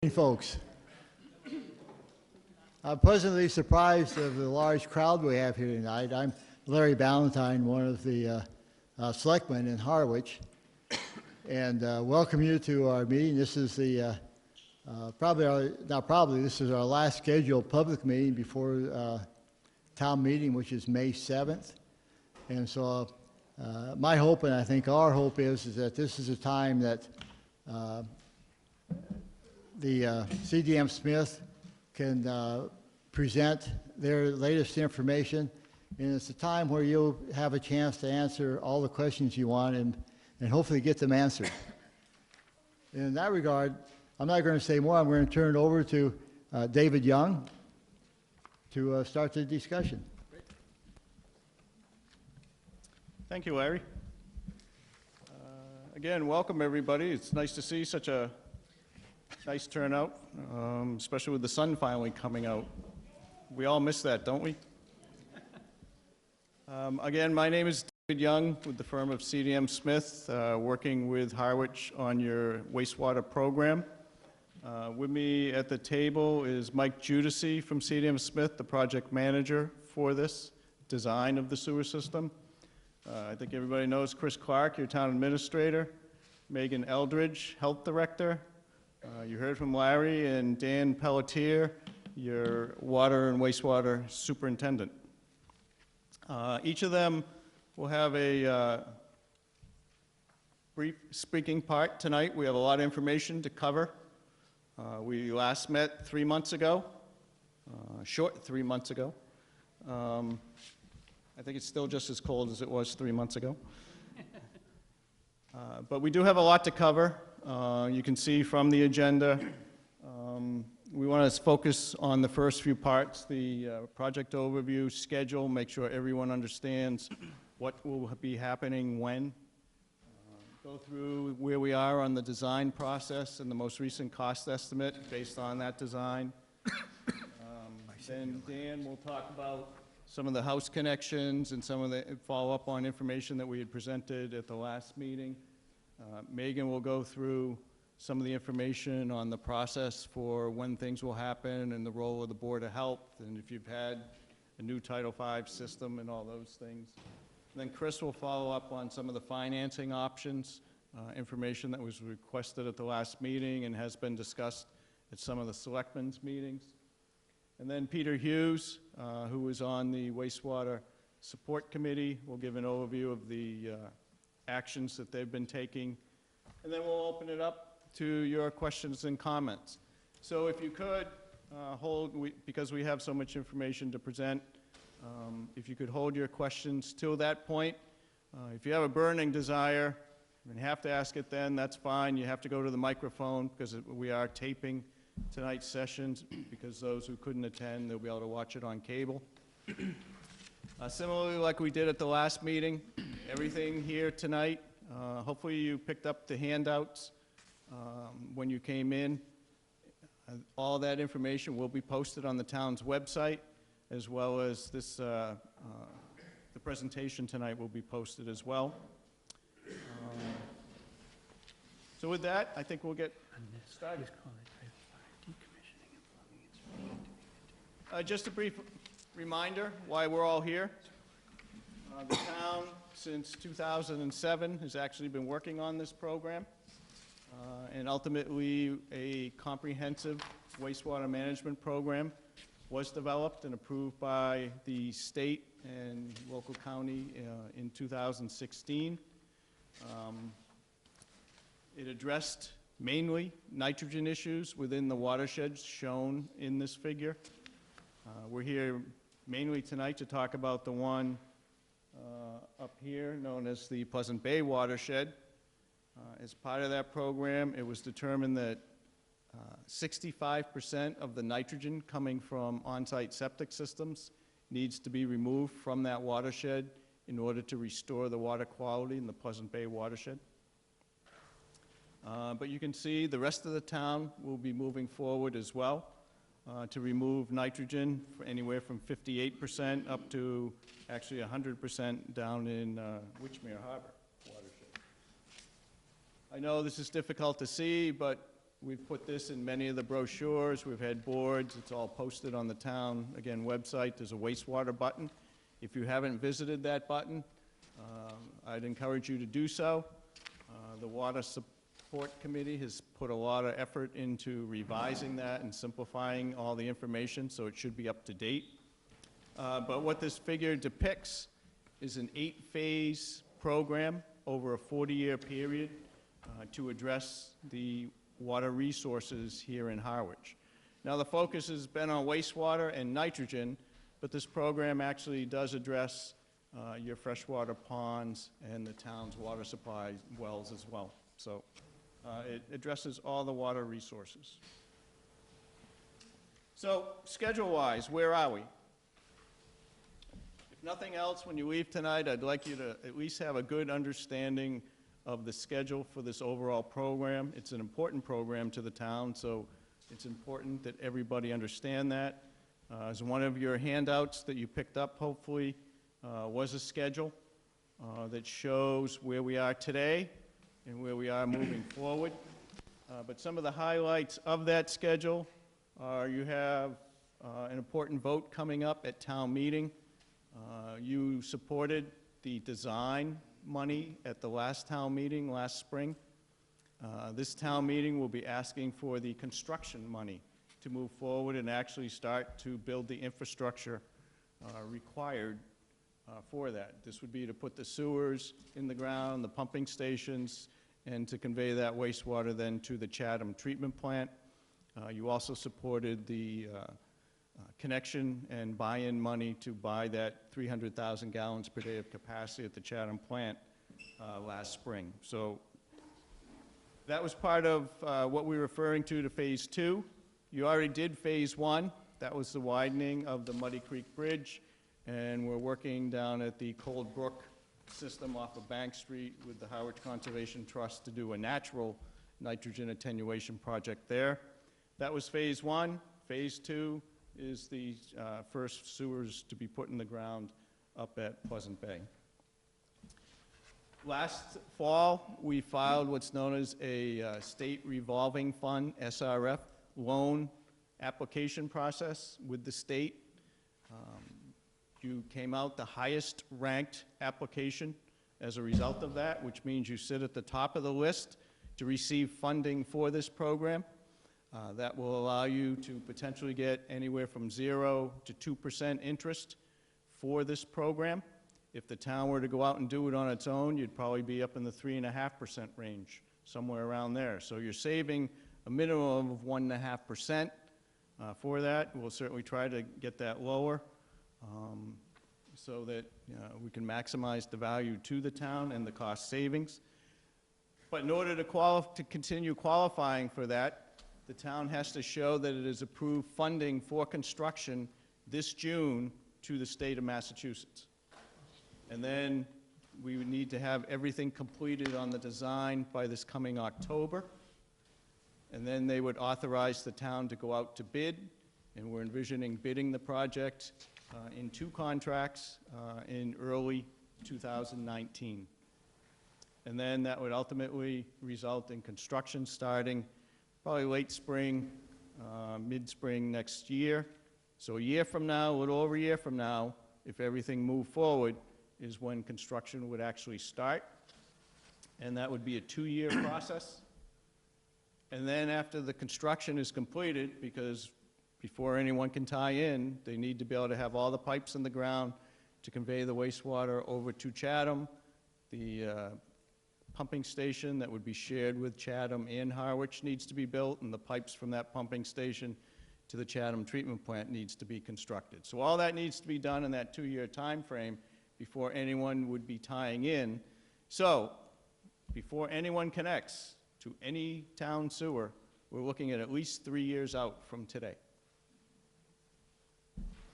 Hey folks, I'm pleasantly surprised of the large crowd we have here tonight. I'm Larry Ballantyne, one of the selectmen in Harwich, and welcome you to our meeting. This is the this is our last scheduled public meeting before town meeting, which is May 7th. And so my hope, and I think our hope is that this is a time that the CDM Smith can present their latest information, and it's a time where you'll have a chance to answer all the questions you want and hopefully get them answered. In that regard, I'm not going to say more. I'm going to turn it over to David Young to start the discussion. Thank you, Larry. Again, welcome everybody. It's nice to see such a nice turnout, especially with the sun finally coming out. We all miss that, don't we? Again, my name is David Young with the firm of CDM Smith, working with Harwich on your wastewater program. With me at the table is Mike Judici from CDM Smith, the project manager for this design of the sewer system. I think everybody knows Chris Clark, your town administrator, Megan Eldridge, health director. You heard from Larry and Dan Pelletier, your water and wastewater superintendent. Each of them will have a brief speaking part tonight. We have a lot of information to cover. We last met 3 months ago, short 3 months ago. I think it's still just as cold as it was 3 months ago. But we do have a lot to cover. You can see from the agenda, we want to focus on the first few parts, the project overview, schedule, make sure everyone understands what will be happening when. Go through where we are on the design process and the most recent cost estimate based on that design. Then Dan will talk about some of the house connections and some of the follow-up on information that we had presented at the last meeting. Megan will go through some of the information on the process for when things will happen and the role of the Board of Health, and if you've had a new Title V system and all those things. And then Chris will follow up on some of the financing options, information that was requested at the last meeting and has been discussed at some of the selectmen's meetings. And then Peter Hughes, who was on the Wastewater Support Committee, will give an overview of the actions that they've been taking. And then we'll open it up to your questions and comments. So if you could because we have so much information to present, if you could hold your questions till that point. If you have a burning desire and have to ask it then, that's fine. You have to go to the microphone because we are taping tonight's sessions, because those who couldn't attend, they'll be able to watch it on cable. Similarly, like we did at the last meeting, everything here tonight, hopefully you picked up the handouts when you came in. All that information will be posted on the town's website, as well as this, the presentation tonight will be posted as well. So with that, I think we'll get started. Just a brief reminder why we're all here. The town, since 2007, has actually been working on this program, and ultimately a comprehensive wastewater management program was developed and approved by the state and local county in 2016. It addressed mainly nitrogen issues within the watersheds shown in this figure. We're here mainly tonight to talk about the one up here known as the Pleasant Bay watershed. As part of that program, it was determined that 65% of the nitrogen coming from on-site septic systems needs to be removed from that watershed in order to restore the water quality in the Pleasant Bay watershed. But you can see the rest of the town will be moving forward as well to remove nitrogen for anywhere from 58% up to actually 100% down in Wychmere Harbor watershed. I know this is difficult to see, but We've put this in many of the brochures. We've had boards. It's all posted on the town, again, website. There's a wastewater button. If you haven't visited that button, I'd encourage you to do so. The Water Support Committee has put a lot of effort into revising that and simplifying all the information, so it should be up to date. But what this figure depicts is an 8-phase program over a 40-year period to address the water resources here in Harwich. Now, the focus has been on wastewater and nitrogen, but this program actually does address your freshwater ponds and the town's water supply wells as well. So it addresses all the water resources. So schedule-wise, where are we? If nothing else, when you leave tonight, I'd like you to at least have a good understanding of the schedule for this overall program. It's an important program to the town, so it's important that everybody understand that. As one of your handouts that you picked up, hopefully, was a schedule that shows where we are today and where we are moving forward. But some of the highlights of that schedule are you have an important vote coming up at town meeting. You supported the design money at the last town meeting last spring. This town meeting will be asking for the construction money to move forward and actually start to build the infrastructure required for that. This would be to put the sewers in the ground, the pumping stations, and to convey that wastewater then to the Chatham treatment plant. You also supported the connection and buy-in money to buy that 300,000 gallons per day of capacity at the Chatham plant last spring. So that was part of what we were referring to Phase 2. You already did Phase 1. That was the widening of the Muddy Creek Bridge, and we're working down at the Cold Brook system off of Bank Street with the Harwich Conservation Trust to do a natural nitrogen attenuation project there. That was Phase 1. Phase 2 is the first sewers to be put in the ground up at Pleasant Bay. Last fall, we filed what's known as a state revolving fund, SRF, loan application process with the state. You came out the highest ranked application as a result of that, which means you sit at the top of the list to receive funding for this program. That will allow you to potentially get anywhere from 0 to 2% interest for this program. If the town were to go out and do it on its own, you'd probably be up in the 3.5% range, somewhere around there. So you're saving a minimum of 1.5% for that. We'll certainly try to get that lower so that we can maximize the value to the town and the cost savings. But in order to continue qualifying for that, the town has to show that it has approved funding for construction this June to the state of Massachusetts. And then we would need to have everything completed on the design by this coming October. And then they would authorize the town to go out to bid, and we're envisioning bidding the project in 2 contracts in early 2019. And then that would ultimately result in construction starting probably late spring, mid-spring next year. So a year from now, a little over a year from now, if everything moved forward, is when construction would actually start. And that would be a 2-year process. And then after the construction is completed, because before anyone can tie in, they need to be able to have all the pipes in the ground to convey the wastewater over to Chatham. The pumping station that would be shared with Chatham and Harwich needs to be built, and the pipes from that pumping station to the Chatham treatment plant needs to be constructed. So all that needs to be done in that 2-year time frame before anyone would be tying in. So before anyone connects to any town sewer, we're looking at least 3 years out from today.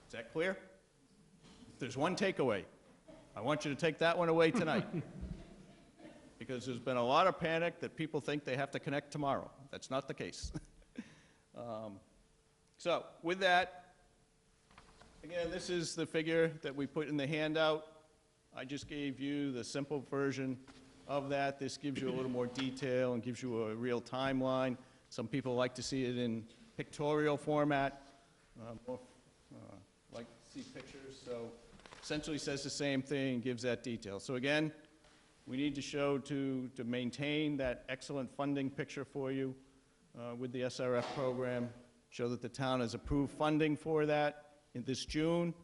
Is that clear? If there's one takeaway, I want you to take that one away tonight. Because there's been a lot of panic that people think they have to connect tomorrow. That's not the case. So with that, again, this is the figure that we put in the handout. I just gave you the simple version of that. This gives you a little more detail and gives you a real timeline. Some people like to see it in pictorial format, more like to see pictures. So essentially says the same thing, gives that detail. So again, we need to show to maintain that excellent funding picture for you with the SRF program, show that the town has approved funding for that in this June,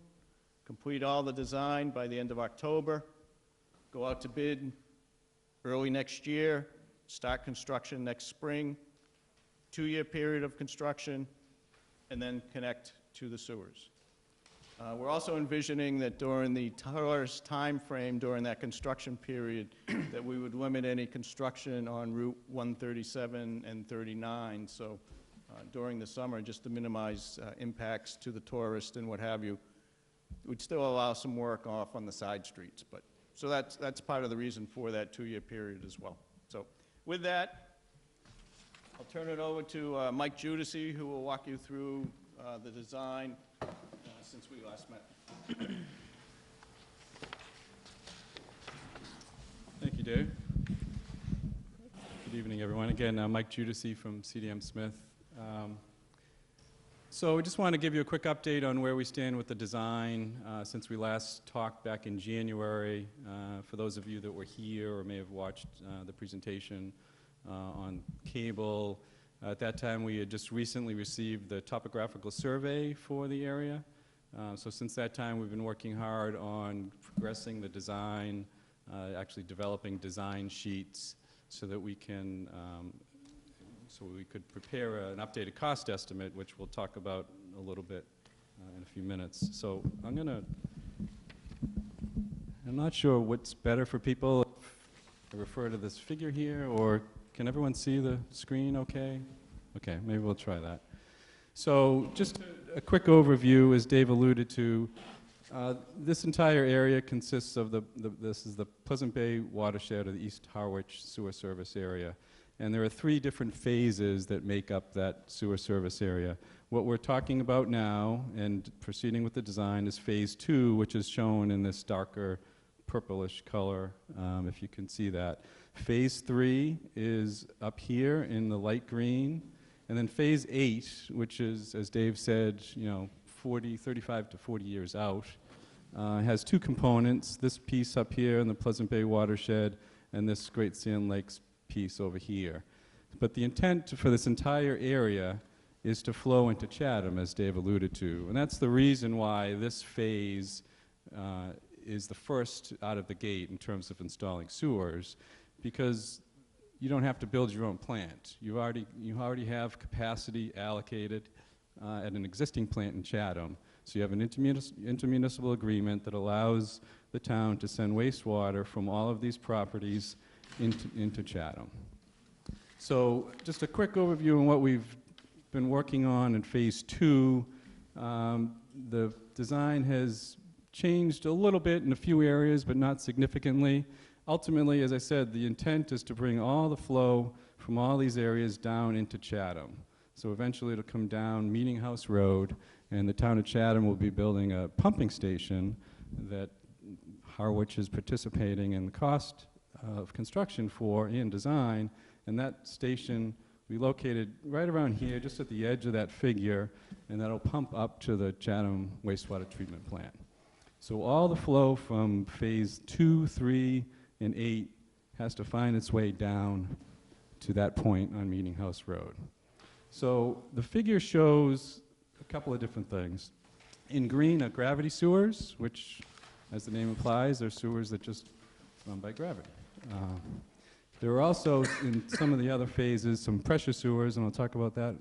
complete all the design by the end of October, go out to bid early next year, start construction next spring, 2-year period of construction, and then connect to the sewers. We're also envisioning that during the tourist time frame during that construction period, that we would limit any construction on Route 137 and 39. So during the summer, just to minimize impacts to the tourists and what have you, we'd still allow some work off on the side streets. But so that's part of the reason for that 2-year period as well. So with that, I'll turn it over to Mike Judici, who will walk you through the design since we last met. Thank you, Dave. Good evening, everyone. Again, Mike Judici from CDM Smith. So we just want to give you a quick update on where we stand with the design since we last talked back in January. For those of you that were here or may have watched the presentation on cable, at that time we had just recently received the topographical survey for the area. So since that time we've been working hard on progressing the design, actually developing design sheets so that we can could prepare an updated cost estimate, which we'll talk about a little bit in a few minutes. So I'm not sure what's better for people, if I refer to this figure here, or can everyone see the screen okay? Okay, maybe we'll try that. So just a quick overview, as Dave alluded to, this entire area consists of this is the Pleasant Bay watershed of the East Harwich sewer service area. And there are 3 different phases that make up that sewer service area. What we're talking about now and proceeding with the design is phase 2, which is shown in this darker purplish color, if you can see that. Phase 3 is up here in the light green. And then phase 8, which is, as Dave said, 35 to 40 years out, has 2 components, this piece up here in the Pleasant Bay watershed and this Great Sand Lakes piece over here. But the intent for this entire area is to flow into Chatham, as Dave alluded to. And that's the reason why this phase is the first out of the gate in terms of installing sewers, because you don't have to build your own plant. You already have capacity allocated at an existing plant in Chatham. So you have an intermunicipal agreement that allows the town to send wastewater from all of these properties into Chatham. So just a quick overview on what we've been working on in phase 2. The design has changed a little bit in a few areas, but not significantly. Ultimately, as I said, the intent is to bring all the flow from all these areas down into Chatham. So eventually it'll come down Meeting House Road, and the town of Chatham will be building a pumping station that Harwich is participating in the cost of construction for and design, and that station will be located right around here, just at the edge of that figure, and that'll pump up to the Chatham wastewater treatment plant. So all the flow from phase 2, 3, and 8 has to find its way down to that point on Meeting House Road. So the figure shows a couple of different things. In green are gravity sewers, which, as the name implies, are sewers that just run by gravity. There are also, in some of the other phases, some pressure sewers, and I'll talk about that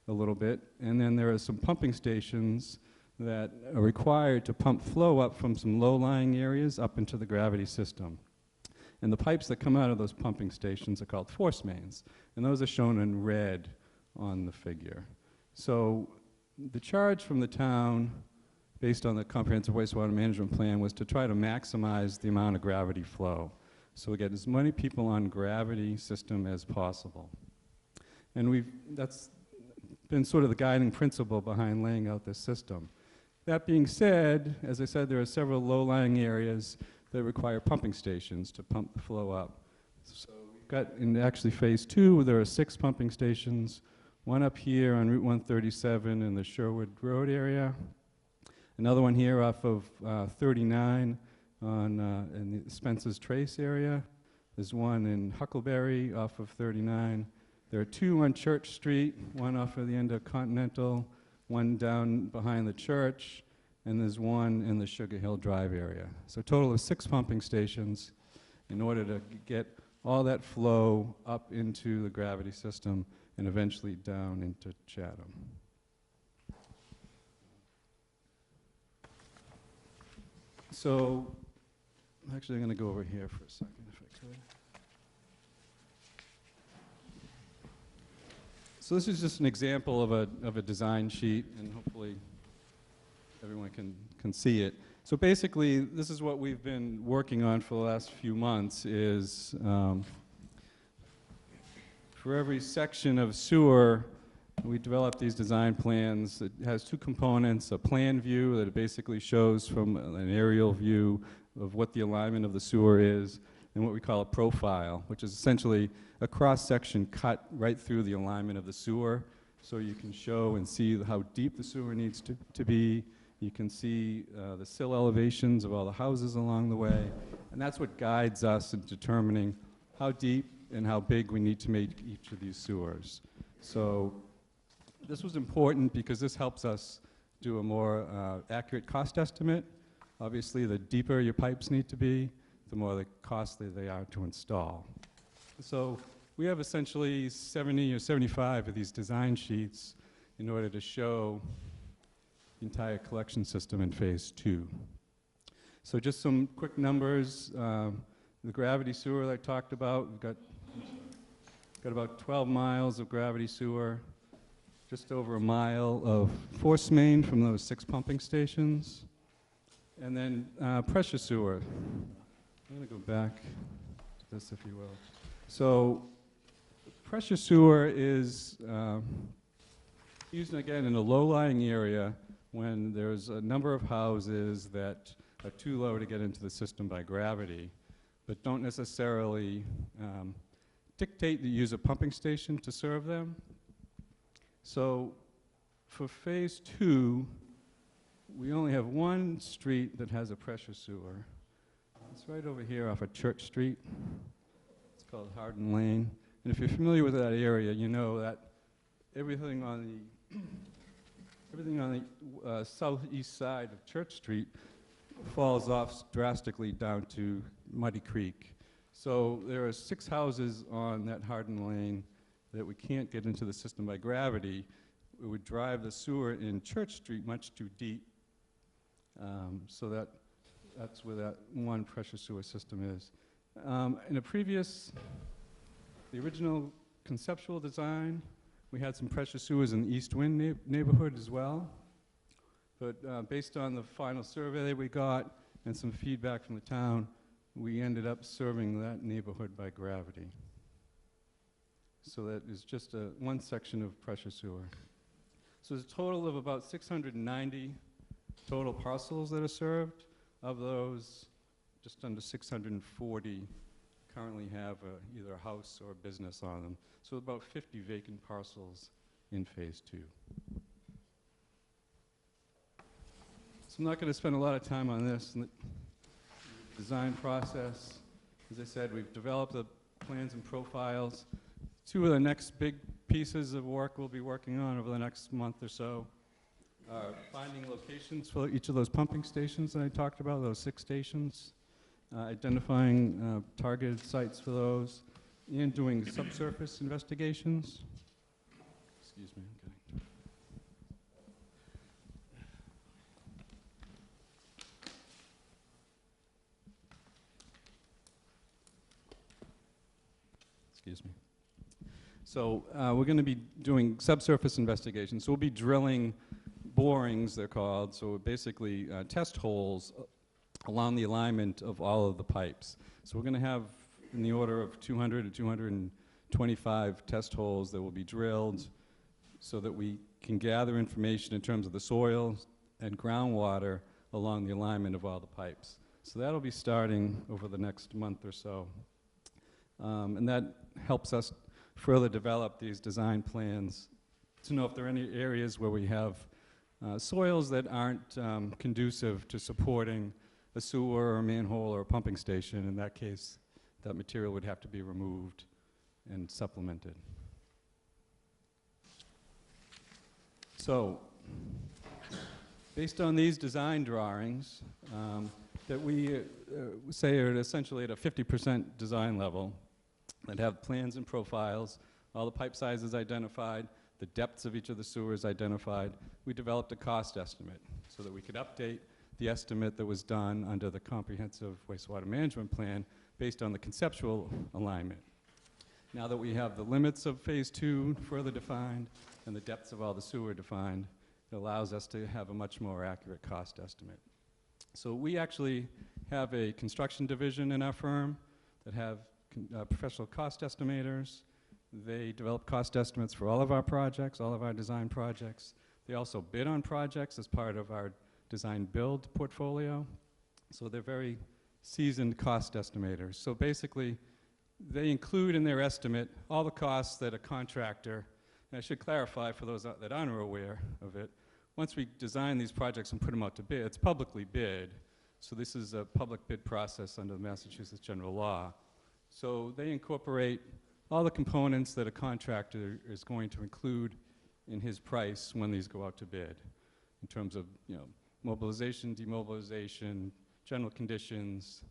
a little bit. And then there are some pumping stations that are required to pump flow up from some low-lying areas up into the gravity system. And the pipes that come out of those pumping stations are called force mains, and those are shown in red on the figure. So the charge from the town, based on the comprehensive wastewater management plan, was to try to maximize the amount of gravity flow. So we get as many people on gravity system as possible. And that's been sort of the guiding principle behind laying out this system. That being said, as I said, there are several low-lying areas that require pumping stations to pump the flow up. So we've got, in actually phase 2, there are 6 pumping stations one up here on Route 137 in the Sherwood Road area, another one here off of 39 in the Spencer's Trace area. There's one in Huckleberry off of 39. There are two on Church Street, one off of the end of Continental, one down behind the church, and there's one in the Sugar Hill Drive area. So a total of 6 pumping stations in order to get all that flow up into the gravity system and eventually down into Chatham. So, actually I'm going to go over here for a second if I could. So this is just an example of a design sheet, and hopefully everyone can see it. So basically, this is what we've been working on for the last few months is for every section of sewer, we developed these design plans. It has 2 components, a plan view that it basically shows from an aerial view of what the alignment of the sewer is, and what we call a profile, which is essentially a cross-section cut right through the alignment of the sewer, so you can show and see how deep the sewer needs to be. You can see the sill elevations of all the houses along the way, and that's what guides us in determining how deep and how big we need to make each of these sewers. So this was important because this helps us do a more accurate cost estimate. Obviously, the deeper your pipes need to be, the more costly they are to install. So we have essentially 70 or 75 of these design sheets in order to show the entire collection system in phase 2. So just some quick numbers. The gravity sewer that I talked about, we've got about 12 miles of gravity sewer, just over a mile of force main from those 6 pumping stations, and then pressure sewer. I'm going to go back to this, if you will. So pressure sewer is used, again, in a low-lying area when there's a number of houses that are too low to get into the system by gravity, but don't necessarily dictate that you use a pumping station to serve them. So for phase 2, we only have one street that has a pressure sewer. It's right over here off of Church Street. It's called Hardin Lane. And if you're familiar with that area, you know that everything on the southeast side of Church Street falls off drastically down to Muddy Creek. So there are 6 houses on that Hardin Lane that we can't get into the system by gravity. It would drive the sewer in Church Street much too deep. So that's where that one pressure sewer system is. In the original conceptual design, we had some pressure sewers in the East Wind neighborhood as well. But based on the final survey that we got and some feedback from the town, we ended up serving that neighborhood by gravity. So that is just one section of pressure sewer. So there's a total of about 690 total parcels that are served. Of those, just under 640 currently have either a house or a business on them. So about 50 vacant parcels in phase 2. So I'm not going to spend a lot of time on this. The design process, as I said, we've developed the plans and profiles. 2 of the next big pieces of work we'll be working on over the next month or so are finding locations for each of those pumping stations that I talked about, those 6 stations, identifying targeted sites for those, and doing subsurface investigations. Excuse me, I'm getting... Excuse me. So we're going to be doing subsurface investigations. So we'll be drilling borings, they're called, so basically test holes along the alignment of all of the pipes. So we're going to have in the order of 200 to 225 test holes that will be drilled so that we can gather information in terms of the soil and groundwater along the alignment of all the pipes. So that'll be starting over the next month or so. And that helps us further develop these design plans to know if there are any areas where we have soils that aren't conducive to supporting a sewer or a manhole or a pumping station. In that case, that material would have to be removed and supplemented. So, based on these design drawings that we say are essentially at a 50% design level, that have plans and profiles, all the pipe sizes identified, the depths of each of the sewers identified, we developed a cost estimate so that we could update the estimate that was done under the comprehensive wastewater management plan based on the conceptual alignment. Now that we have the limits of phase 2 further defined and the depths of all the sewer defined, it allows us to have a much more accurate cost estimate. So we actually have a construction division in our firm that have professional cost estimators. They develop cost estimates for all of our projects, all of our design projects. They also bid on projects as part of our design build portfolio. So they're very seasoned cost estimators. So basically, they include in their estimate all the costs that a contractor, and I should clarify for those that aren't aware of it, once we design these projects and put them out to bid, it's publicly bid. So this is a public bid process under the Massachusetts general law. So they incorporate all the components that a contractor is going to include in his price when these go out to bid, in terms of, you know, mobilization, demobilization, general conditions,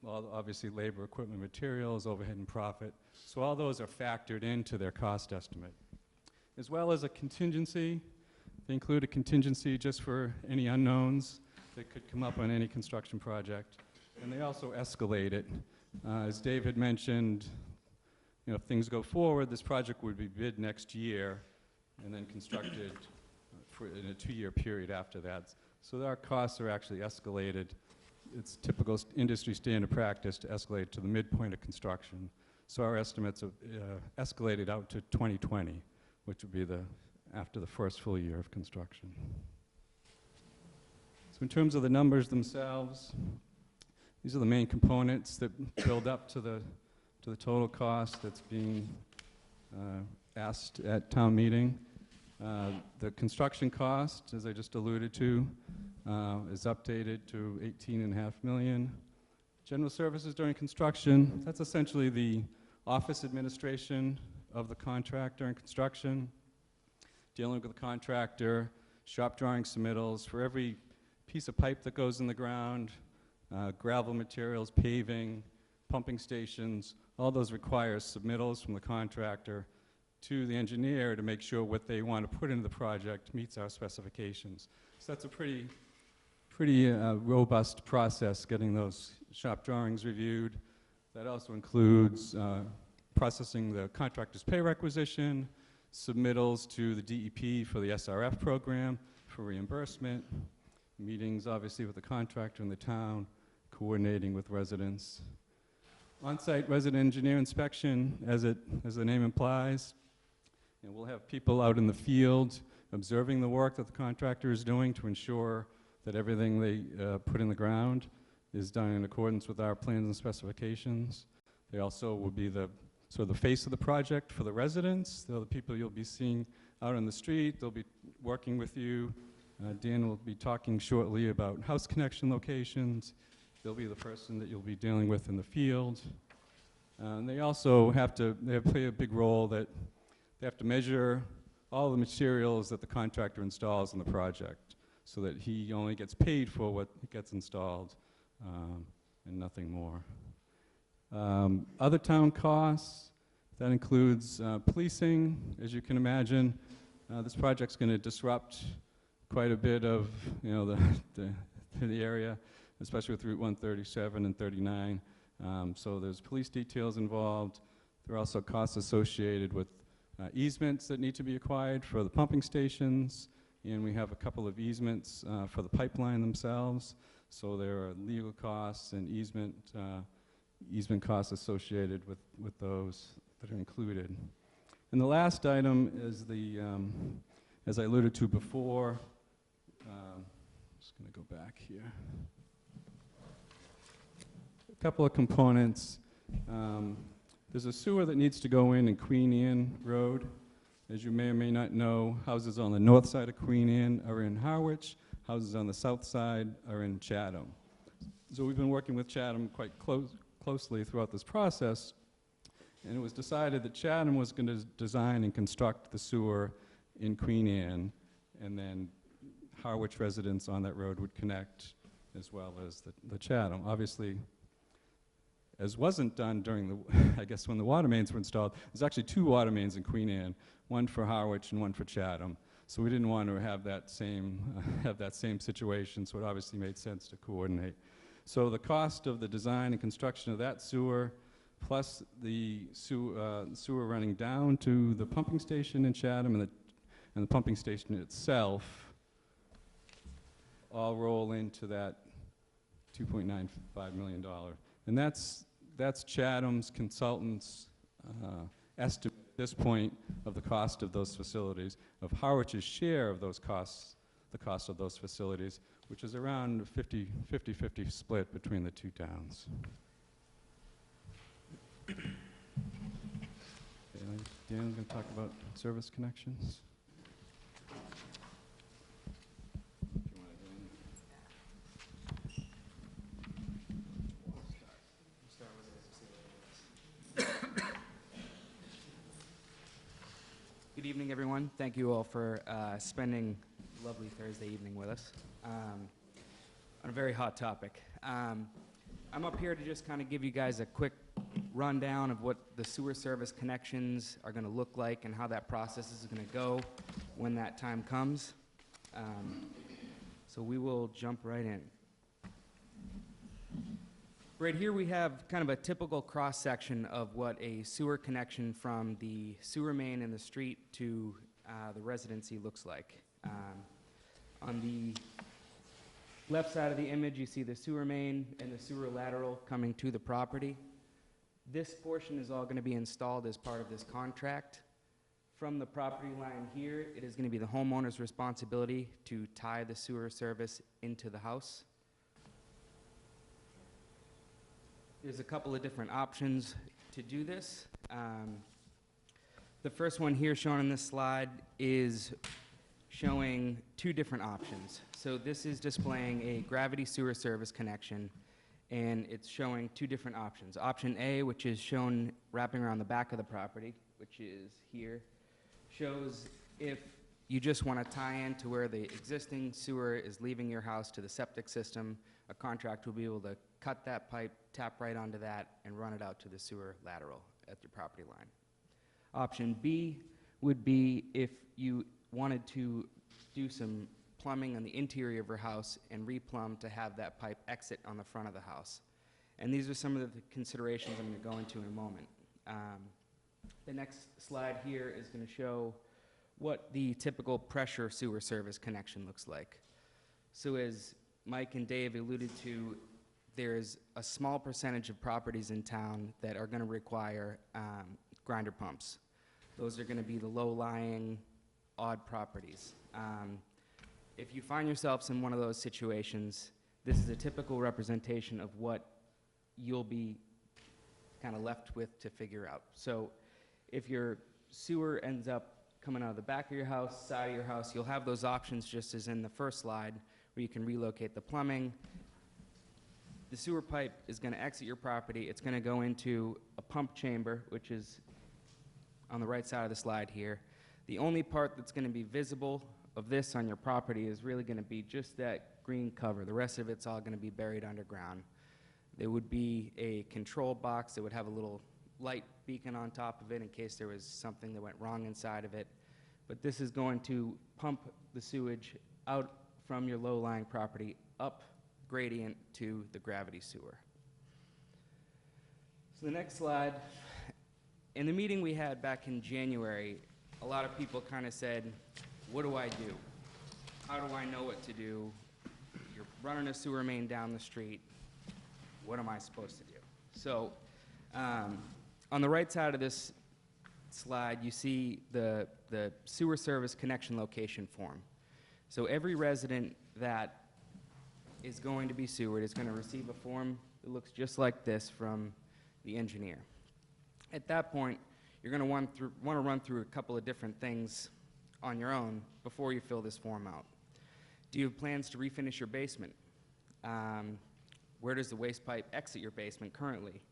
obviously labor, equipment, materials, overhead and profit. So all those are factored into their cost estimate. As well as a contingency. They include a contingency just for any unknowns that could come up on any construction project. And they also escalate it. As Dave had mentioned, you know, if things go forward, this project would be bid next year and then constructed in a 2-year period after that. So our costs are actually escalated. It's typical industry standard practice to escalate to the midpoint of construction. So our estimates have escalated out to 2020, which would be after the first full year of construction. So in terms of the numbers themselves, these are the main components that build up to the total cost that's being asked at town meeting. The construction cost, as I just alluded to, is updated to $18.5 million. General services during construction, that's essentially the office administration of the contractor in construction, dealing with the contractor, shop drawing submittals for every piece of pipe that goes in the ground, gravel materials, paving, pumping stations, all those require submittals from the contractor to the engineer to make sure what they want to put into the project meets our specifications. So that's a pretty robust process, getting those shop drawings reviewed. That also includes processing the contractor's pay requisition, submittals to the DEP for the SRF program for reimbursement, meetings obviously with the contractor and the town, coordinating with residents. On-site resident engineer inspection, as the name implies. And we'll have people out in the field observing the work that the contractor is doing to ensure that everything they put in the ground is done in accordance with our plans and specifications. They also will be the face of the project for the residents. They're the people you'll be seeing out on the street. They'll be working with you. Dan will be talking shortly about house connection locations. They'll be the person that you'll be dealing with in the field. And they also play a big role that they have to measure all the materials that the contractor installs in the project so that he only gets paid for what gets installed and nothing more. Other town costs, that includes policing. As you can imagine, this project's going to disrupt quite a bit of the area, especially with Route 137 and 39. So there's police details involved. There are also costs associated with easements that need to be acquired for the pumping stations, and we have a couple of easements for the pipeline themselves. So there are legal costs and easement costs associated with those that are included. And the last item is as I alluded to before, just going to go back here. A couple of components. There's a sewer that needs to go in Queen Anne Road. As you may or may not know, houses on the north side of Queen Anne are in Harwich, houses on the south side are in Chatham. So we've been working with Chatham quite closely throughout this process, and it was decided that Chatham was going to design and construct the sewer in Queen Anne, and then Harwich residents on that road would connect as well as the Chatham. Obviously, as wasn't done during the, I guess when the water mains were installed, there's actually 2 water mains in Queen Anne, one for Harwich and one for Chatham. So we didn't want to have that same situation, so it obviously made sense to coordinate. So the cost of the design and construction of that sewer, plus the sewer running down to the pumping station in Chatham and the pumping station itself, all roll into that $2.95 million. And that's Chatham's consultant's estimate at this point of the cost of those facilities, of Harwich's share of those costs, the cost of those facilities, which is around 50-50 split between the 2 towns. Dan's going to talk about service connections. Good evening, everyone. Thank you all for spending a lovely Thursday evening with us on a very hot topic. I'm up here to just kind of give you guys a quick rundown of what the sewer service connections are going to look like and how that process is going to go when that time comes. So we will jump right in. Right here we have kind of a typical cross-section of what a sewer connection from the sewer main in the street to the residency looks like. On the left side of the image, you see the sewer main and the sewer lateral coming to the property. This portion is all going to be installed as part of this contract. From the property line here, it is going to be the homeowner's responsibility to tie the sewer service into the house. There's a couple of different options to do this. The first one here shown on this slide is showing 2 different options. So this is displaying a gravity sewer service connection, and it's showing 2 different options. Option A, which is shown wrapping around the back of the property, which is here, shows if you just want to tie in to where the existing sewer is leaving your house to the septic system, a contractor will be able to cut that pipe, tap right onto that, and run it out to the sewer lateral at your property line. Option B would be if you wanted to do some plumbing on the interior of your house and replumb to have that pipe exit on the front of the house. And these are some of the considerations I'm going to go into in a moment. The next slide here is going to show what the typical pressure sewer service connection looks like. So as Mike and Dave alluded to, there's a small percentage of properties in town that are going to require grinder pumps. Those are going to be the low-lying, odd properties. If you find yourselves in one of those situations, this is a typical representation of what you'll be kind of left with to figure out. So if your sewer ends up coming out of the back of your house, side of your house, you'll have those options just as in the first slide where you can relocate the plumbing. The sewer pipe is going to exit your property. It's going to go into a pump chamber, which is on the right side of the slide here. The only part that's going to be visible of this on your property is really going to be just that green cover. The rest of it's all going to be buried underground. There would be a control box that would have a little light beacon on top of it in case there was something that went wrong inside of it. But this is going to pump the sewage out from your low-lying property up gradient to the gravity sewer. So the next slide, in the meeting we had back in January, a lot of people kind of said, what do I do? How do I know what to do? You're running a sewer main down the street. What am I supposed to do? So on the right side of this slide, you see the sewer service connection location form. So every resident that is going to be sewered is going to receive a form that looks just like this from the engineer. At that point, you're going to want to run through a couple of different things on your own before you fill this form out. Do you have plans to refinish your basement? Where does the waste pipe exit your basement currently?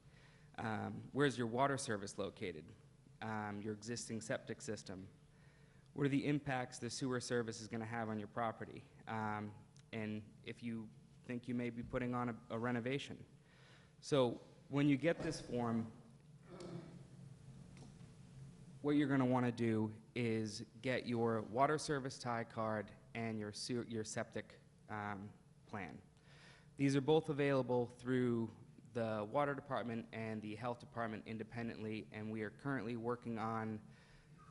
Where's your water service located? Your existing septic system? What are the impacts the sewer service is going to have on your property? And if you think you may be putting on a renovation. So when you get this form, what you're going to want to do is get your water service tie card and your septic plan. These are both available through the water department and the health department independently, and we are currently working on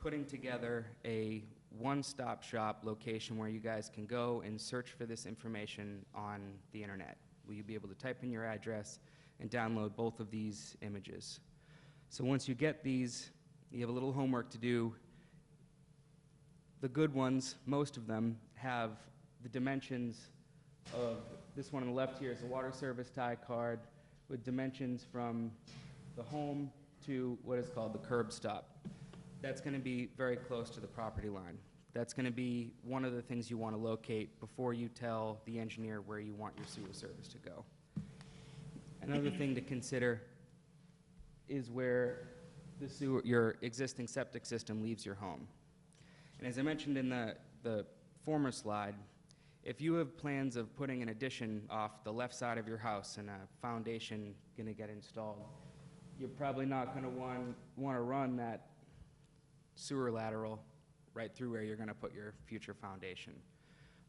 putting together a one-stop shop location where you guys can go and search for this information on the internet. Will you be able to type in your address and download both of these images? So once you get these, you have a little homework to do. The good ones, most of them, have the dimensions of this one on the left here is a water service tie card with dimensions from the home to what is called the curb stop. That's going to be very close to the property line. That's going to be one of the things you want to locate before you tell the engineer where you want your sewer service to go. Another thing to consider is where your existing septic system leaves your home. And as I mentioned in the former slide, if you have plans of putting an addition off the left side of your house and a foundation going to get installed, you're probably not going to want to run that sewer lateral right through where you're going to put your future foundation.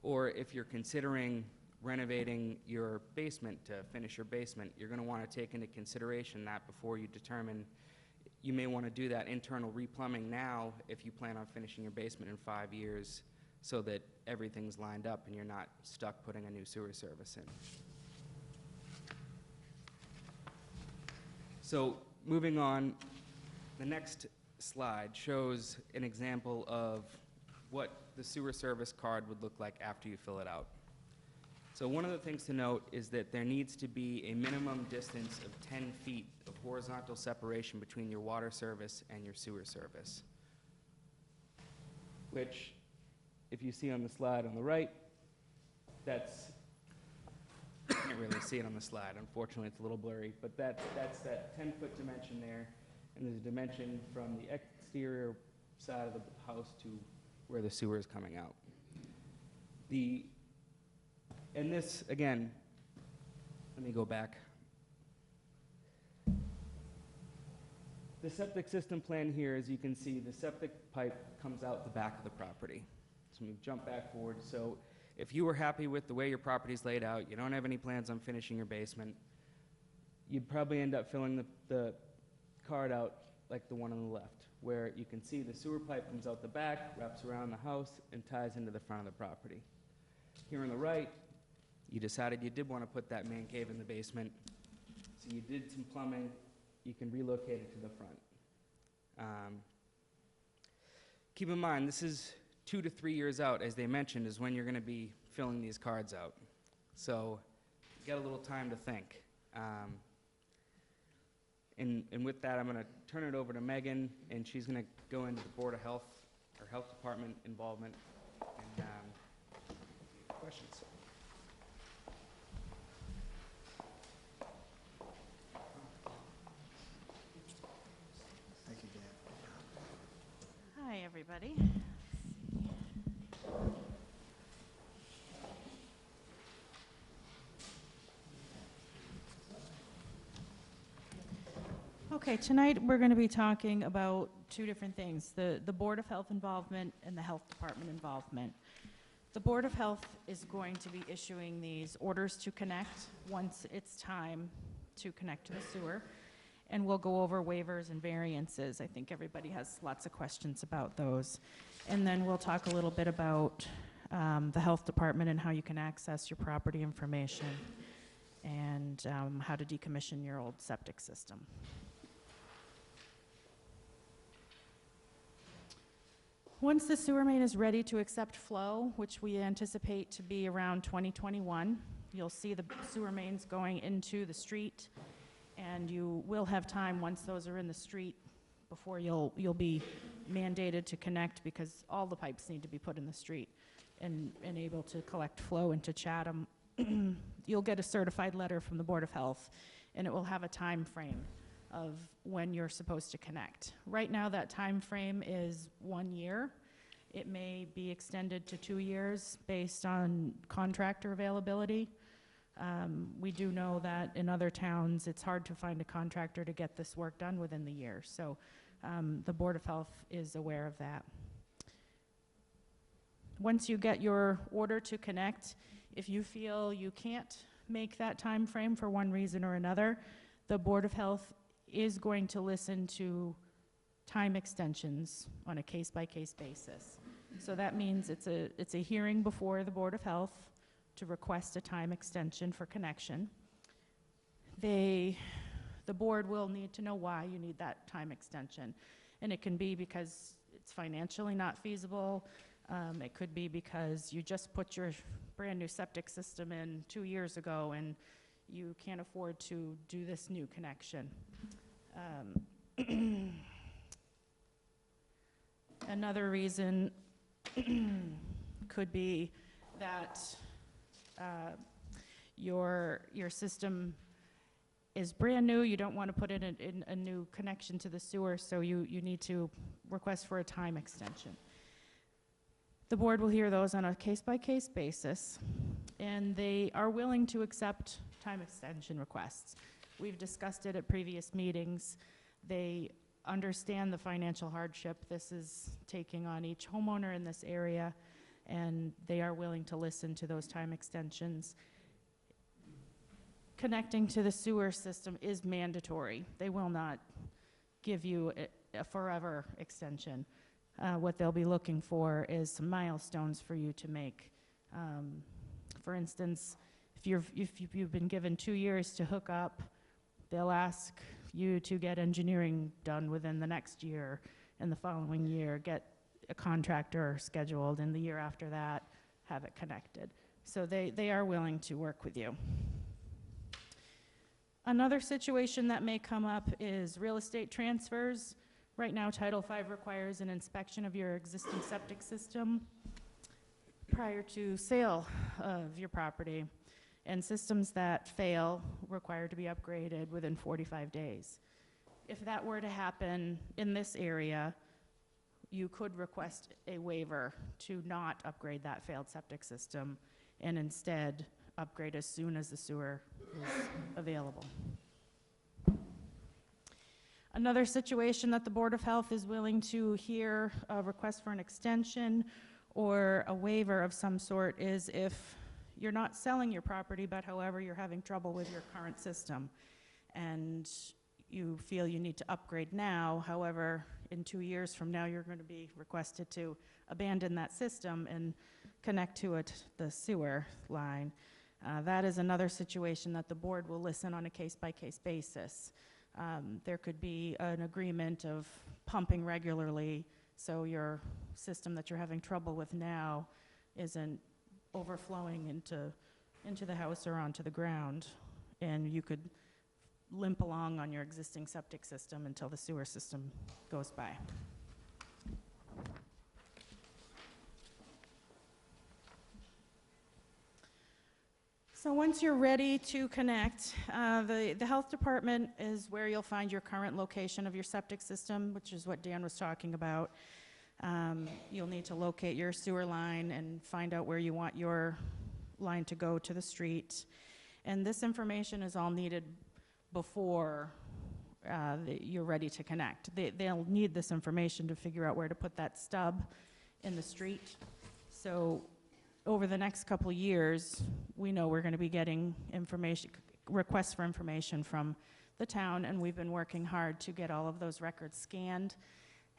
Or if you're considering renovating your basement to finish your basement, you're going to want to take into consideration that before you determine. You may want to do that internal replumbing now if you plan on finishing your basement in 5 years so that everything's lined up and you're not stuck putting a new sewer service in. So moving on, the next slide shows an example of what the sewer service card would look like after you fill it out. So one of the things to note is that there needs to be a minimum distance of 10 feet of horizontal separation between your water service and your sewer service, which, if you see on the slide on the right, that's, you can't really see it on the slide, unfortunately it's a little blurry, but that's that 10-foot dimension there, and there's a dimension from the exterior side of the house to where the sewer is coming out. And this, again, let me go back. The septic system plan here, as you can see, the septic pipe comes out the back of the property. So we jump back forward. So if you were happy with the way your property's laid out, you don't have any plans on finishing your basement, you'd probably end up filling the card out like the one on the left, where you can see the sewer pipe comes out the back, wraps around the house, and ties into the front of the property. Here on the right, you decided you did want to put that man cave in the basement, so you did some plumbing. You can relocate it to the front. Keep in mind, this is 2 to 3 years out, as they mentioned, is when you're going to be filling these cards out. So you got a little time to think. And with that, I'm going to turn it over to Megan, and she's going to go into the Board of Health, or Health Department involvement, and questions. Thank you, Dan. Hi, everybody. Okay, tonight we're going to be talking about two different things, the Board of Health involvement and the Health Department involvement. The Board of Health is going to be issuing these orders to connect once it's time to connect to the sewer, and we'll go over waivers and variances. I think everybody has lots of questions about those. And then we'll talk a little bit about the Health Department and how you can access your property information and how to decommission your old septic system. Once the sewer main is ready to accept flow, which we anticipate to be around 2021, you'll see the sewer mains going into the street, and you will have time, once those are in the street, before you'll be mandated to connect, because all the pipes need to be put in the street and able to collect flow into Chatham. You'll get a certified letter from the Board of Health, and it will have a time frame of when you're supposed to connect. Right now, that time frame is 1 year. It may be extended to 2 years based on contractor availability. We do know that in other towns, it's hard to find a contractor to get this work done within the year. So the Board of Health is aware of that. Once you get your order to connect, if you feel you can't make that time frame for one reason or another, the Board of Health is going to listen to time extensions on a case-by-case basis. So that means it's a hearing before the Board of Health to request a time extension for connection. The board will need to know why you need that time extension. And it can be because it's financially not feasible. It could be because you just put your brand new septic system in 2 years ago and you can't afford to do this new connection. Another reason could be that your system is brand new, you don't want to put in a new connection to the sewer, so you need to request for a time extension. The board will hear those on a case-by-case basis, and they are willing to accept time extension requests. We've discussed it at previous meetings. They understand the financial hardship this is taking on each homeowner in this area, and they are willing to listen to those time extensions. Connecting to the sewer system is mandatory. They will not give you a forever extension. What they'll be looking for is some milestones for you to make. For instance, if you've been given 2 years to hook up, they'll ask you to get engineering done within the next year, and the following year get a contractor scheduled, and the year after that have it connected. So they are willing to work with you. Another situation that may come up is real estate transfers. Right now, Title V requires an inspection of your existing septic system prior to sale of your property, and systems that fail require to be upgraded within 45 days. If that were to happen in this area, you could request a waiver to not upgrade that failed septic system and instead upgrade as soon as the sewer is available. Another situation that the Board of Health is willing to hear a request for an extension or a waiver of some sort is if you're not selling your property, but however you're having trouble with your current system and you feel you need to upgrade now. However, in 2 years from now, you're going to be requested to abandon that system and connect to the sewer line. That is another situation that the board will listen on a case-by-case basis. There could be an agreement of pumping regularly, so your system that you're having trouble with now isn't overflowing into the house or onto the ground, and you could limp along on your existing septic system until the sewer system goes by. So once you're ready to connect, the health department is where you'll find your current location of your septic system, which is what Dan was talking about. You'll need to locate your sewer line and find out where you want your line to go to the street. And this information is all needed before you're ready to connect. They'll need this information to figure out where to put that stub in the street. So over the next couple years, we know we're going to be getting requests for information from the town, and we've been working hard to get all of those records scanned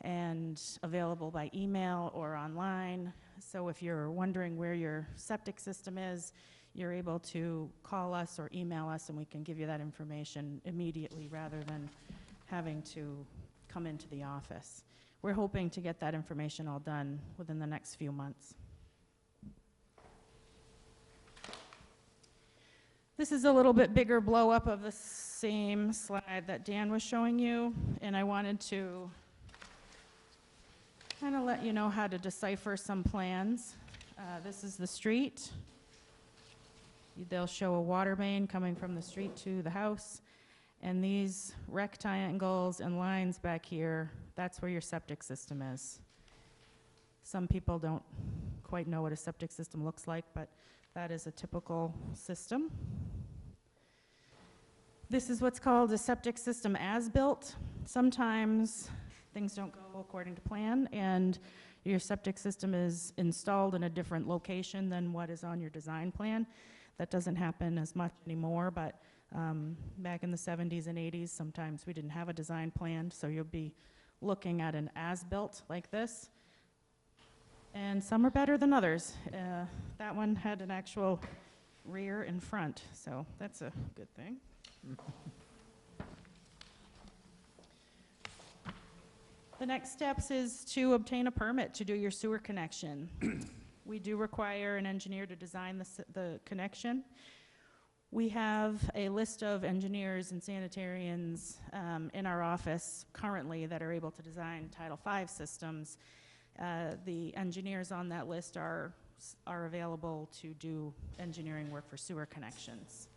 and available by email or online. So if you're wondering where your septic system is, you're able to call us or email us, and we can give you that information immediately rather than having to come into the office. We're hoping to get that information all done within the next few months. This is a little bit bigger blow up of the same slide that Dan was showing you, and I wanted to kind of let you know how to decipher some plans. This is the street. They'll show a water main coming from the street to the house, and these rectangles and lines back here, that's where your septic system is. Some people don't quite know what a septic system looks like, but that is a typical system. This is what's called a septic system as-built. Sometimes things don't go according to plan, and your septic system is installed in a different location than what is on your design plan. That doesn't happen as much anymore, but back in the 70s and 80s, sometimes we didn't have a design plan, so you'll be looking at an as-built like this. And some are better than others. That one had an actual rear and front, so that's a good thing. The next steps is to obtain a permit to do your sewer connection. We do require an engineer to design the connection. We have a list of engineers and sanitarians in our office currently that are able to design Title V systems. The engineers on that list are available to do engineering work for sewer connections.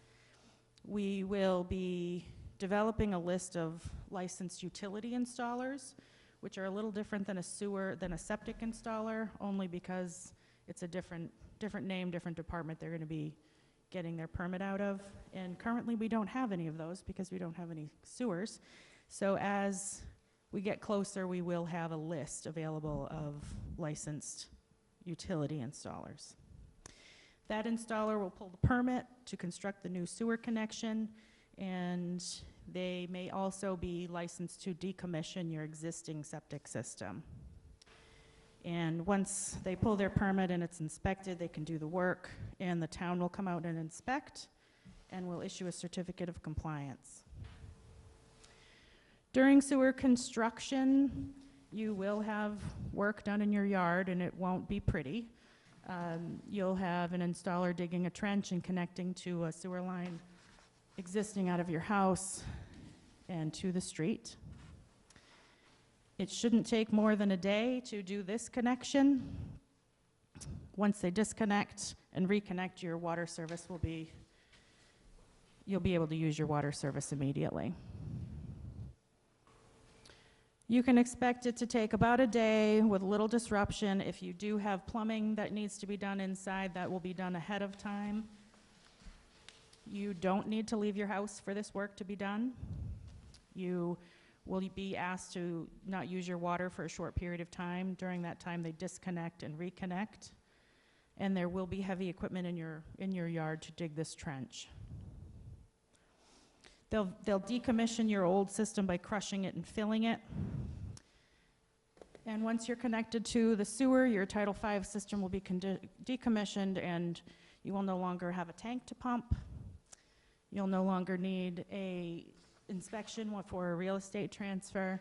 We will be developing a list of licensed utility installers, which are a little different than a septic installer, only because it's a different name, different department they're going to be getting their permit out of. And currently we don't have any of those because we don't have any sewers. So as we get closer, we will have a list available of licensed utility installers. That installer will pull the permit to construct the new sewer connection, and they may also be licensed to decommission your existing septic system. And once they pull their permit and it's inspected, they can do the work, and the town will come out and inspect and will issue a certificate of compliance. During sewer construction, you will have work done in your yard, and it won't be pretty. You'll have an installer digging a trench and connecting to a sewer line existing out of your house and to the street. It shouldn't take more than a day to do this connection. Once they disconnect and reconnect, your water service you'll be able to use your water service immediately. You can expect it to take about a day with little disruption. If you do have plumbing that needs to be done inside, that will be done ahead of time. You don't need to leave your house for this work to be done. You will be asked to not use your water for a short period of time. During that time, they disconnect and reconnect. And there will be heavy equipment in your yard to dig this trench. They'll decommission your old system by crushing it and filling it. And once you're connected to the sewer, your Title V system will be decommissioned, and you will no longer have a tank to pump. You'll no longer need a inspection for a real estate transfer.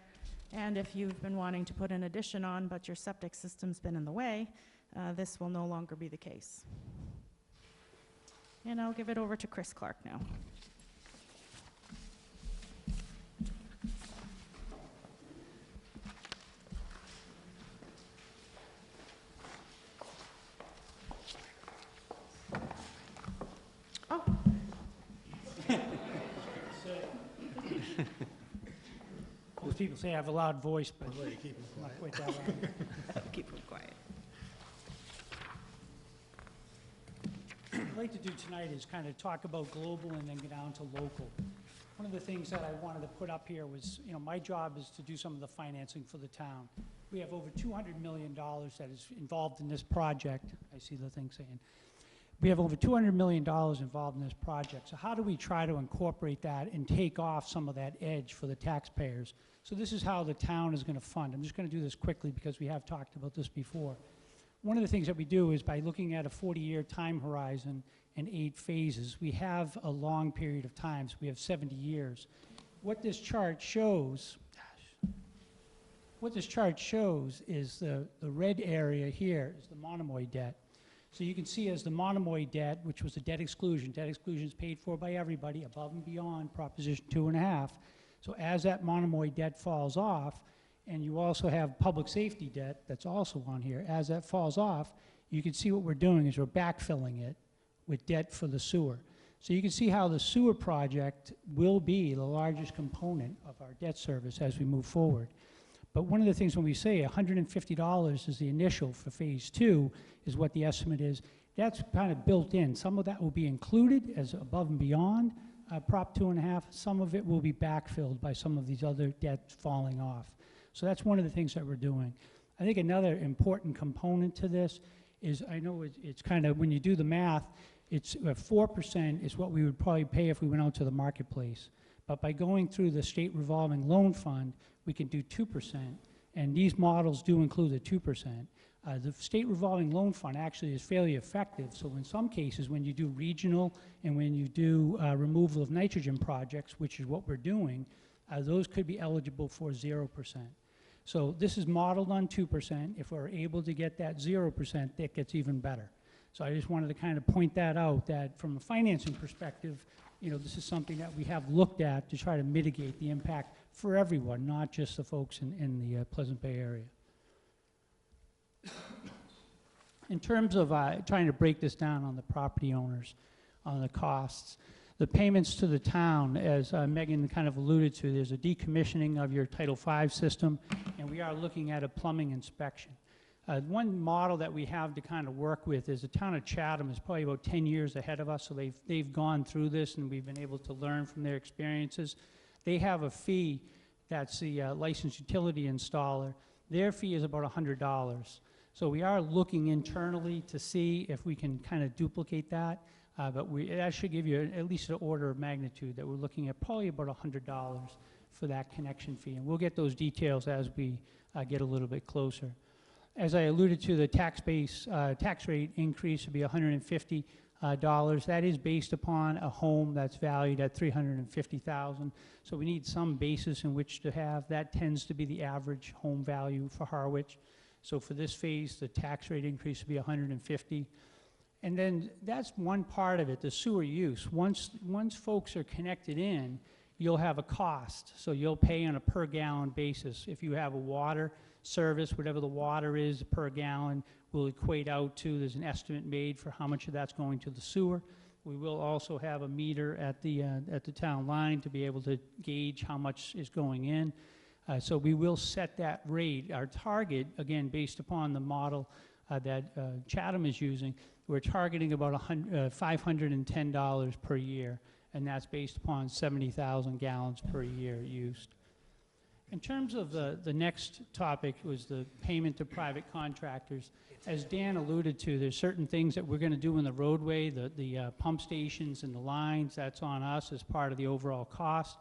And if you've been wanting to put an addition on, but your septic system's been in the way, this will no longer be the case. And I'll give it over to Chris Clark now. Most people say I have a loud voice, but I'm not quite that loud. Keep them quiet. What I'd like to do tonight is kind of talk about global and then get down to local. One of the things that I wanted to put up here was, my job is to do some of the financing for the town. We have over $200 million that is involved in this project. I see the thing saying. We have over $200 million involved in this project. So how do we try to incorporate that and take off some of that edge for the taxpayers? So this is how the town is going to fund. I'm just going to do this quickly because we have talked about this before. One of the things that we do is by looking at a 40-year time horizon and 8 phases, we have a long period of time. So we have 70 years. What this chart shows, is the red area here is the Monomoy debt. So you can see as the Monomoy debt, which was a debt exclusion is paid for by everybody above and beyond Proposition 2.5. So as that Monomoy debt falls off, and you also have public safety debt that's also on here, as that falls off, you can see what we're doing is we're backfilling it with debt for the sewer. So you can see how the sewer project will be the largest component of our debt service as we move forward. But one of the things when we say $150 is the initial for phase 2 is what the estimate is, that's kind of built in. Some of that will be included as above and beyond Prop 2.5. Some of it will be backfilled by some of these other debts falling off. So that's one of the things that we're doing. I think another important component to this is, I know it's kind of, when you do the math, it's 4% is what we would probably pay if we went out to the marketplace. But by going through the state revolving loan fund, we can do 2%. And these models do include the 2%. The state revolving loan fund actually is fairly effective. So in some cases, when you do regional and when you do removal of nitrogen projects, which is what we're doing, those could be eligible for 0%. So this is modeled on 2%. If we're able to get that 0%, that gets even better. So I just wanted to kind of point that out, that from a financing perspective, you know, this is something that we have looked at to try to mitigate the impact for everyone, not just the folks in the Pleasant Bay area. In terms of trying to break this down on the property owners, on the costs, the payments to the town, as Megan kind of alluded to, there's a decommissioning of your Title V system, and we are looking at a plumbing inspection. One model that we have to kind of work with is the town of Chatham is probably about 10 years ahead of us, so they've gone through this and we've been able to learn from their experiences. They have a fee that's the licensed utility installer. Their fee is about $100. So we are looking internally to see if we can kind of duplicate that, but that should give you at least an order of magnitude that we're looking at probably about $100 for that connection fee. And we'll get those details as we get a little bit closer. As I alluded to, the tax rate increase would be $150. That is based upon a home that's valued at $350,000. So we need some basis in which to have. That tends to be the average home value for Harwich. So for this phase, the tax rate increase would be $150. And then that's one part of it, the sewer use. Once folks are connected in, you'll have a cost. So you'll pay on a per gallon basis. If you have a water service, whatever the water is per gallon will equate out to, there's an estimate made for how much of that's going to the sewer. We will also have a meter at the town line to be able to gauge how much is going in. So we will set that rate. Our target, again, based upon the model that Chatham is using, we're targeting about $510 per year, and that's based upon 70,000 gallons per year used. In terms of the next topic was the payment to private contractors. As Dan alluded to, there's certain things that we're going to do in the roadway, the pump stations and the lines, that's on us as part of the overall cost.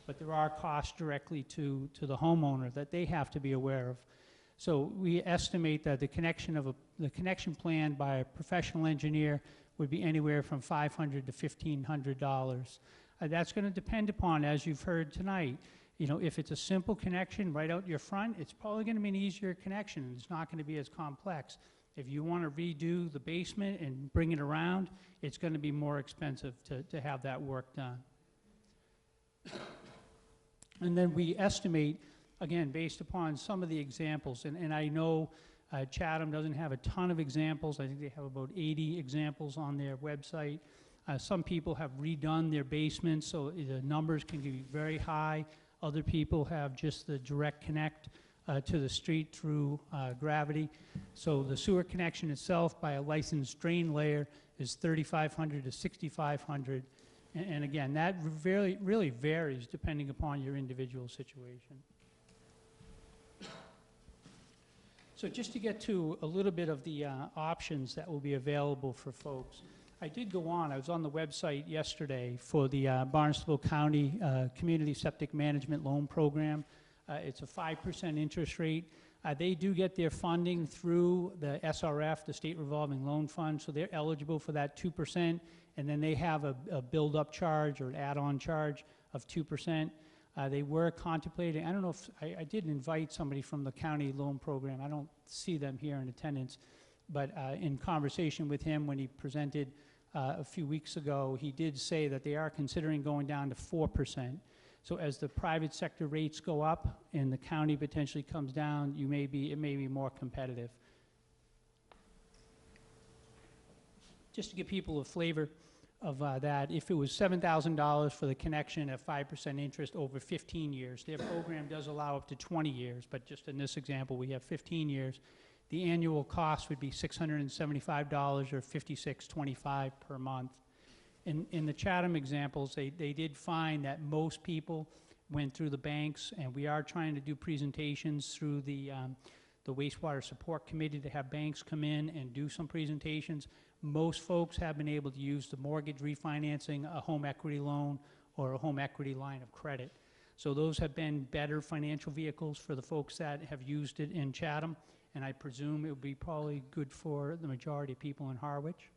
But there are costs directly to the homeowner that they have to be aware of. So we estimate that the connection plan by a professional engineer would be anywhere from $500 to $1,500. That's going to depend upon, as you've heard tonight, you know, if it's a simple connection right out your front, it's probably going to be an easier connection, and it's not going to be as complex. If you want to redo the basement and bring it around, it's going to be more expensive to have that work done. And then we estimate, again, based upon some of the examples, and I know Chatham doesn't have a ton of examples. I think they have about 80 examples on their website. Some people have redone their basements, so the numbers can be very high. Other people have just the direct connect to the street through gravity. So the sewer connection itself by a licensed drain layer is $3,500 to $6,500. And again, that really varies depending upon your individual situation. So just to get to a little bit of the options that will be available for folks. I did go on, I was on the website yesterday for the Barnstable County Community Septic Management Loan Program. It's a 5% interest rate. They do get their funding through the SRF, the State Revolving Loan Fund, so they're eligible for that 2%, and then they have a build-up charge or an add-on charge of 2%. They were contemplating, I don't know if, I did invite somebody from the county loan program. I don't see them here in attendance. But in conversation with him when he presented a few weeks ago, he did say that they are considering going down to 4%. So as the private sector rates go up and the county potentially comes down, it may be more competitive. Just to give people a flavor of that, if it was $7,000 for the connection at 5% interest over 15 years, their program does allow up to 20 years, but just in this example, we have 15 years. The annual cost would be $675 or $56.25 per month. In the Chatham examples, they did find that most people went through the banks, and we are trying to do presentations through the Wastewater Support Committee to have banks come in and do some presentations. Most folks have been able to use the mortgage refinancing, a home equity loan, or a home equity line of credit. So those have been better financial vehicles for the folks that have used it in Chatham, and I presume it would be probably good for the majority of people in Harwich.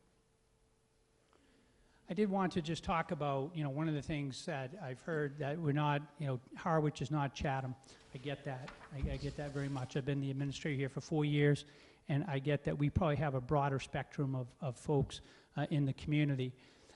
I did want to just talk about, one of the things that I've heard that we're not, Harwich is not Chatham. I get that. I get that very much. I've been the administrator here for 4 years, and I get that we probably have a broader spectrum of folks in the community.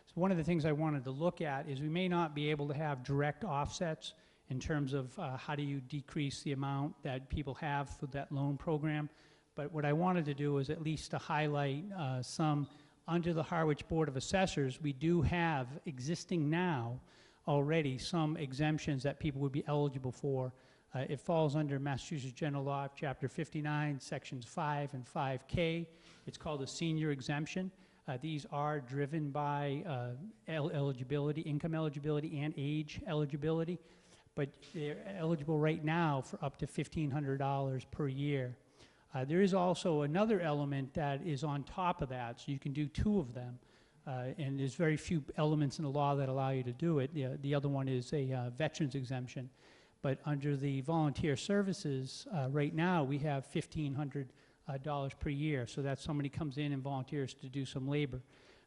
So one of the things I wanted to look at is we may not be able to have direct offsets in terms of how do you decrease the amount that people have for that loan program. But what I wanted to do is at least to highlight some. Under the Harwich Board of Assessors, we do have existing now already some exemptions that people would be eligible for. It falls under Massachusetts General Law, Chapter 59, Sections 5 and 5K. It's called a senior exemption. These are driven by eligibility, income eligibility, and age eligibility, but they're eligible right now for up to $1,500 per year. There is also another element that is on top of that, so you can do two of them. And there's very few elements in the law that allow you to do it. The other one is a veterans exemption. But under the volunteer services, right now we have $1,500 per year. So that's somebody comes in and volunteers to do some labor.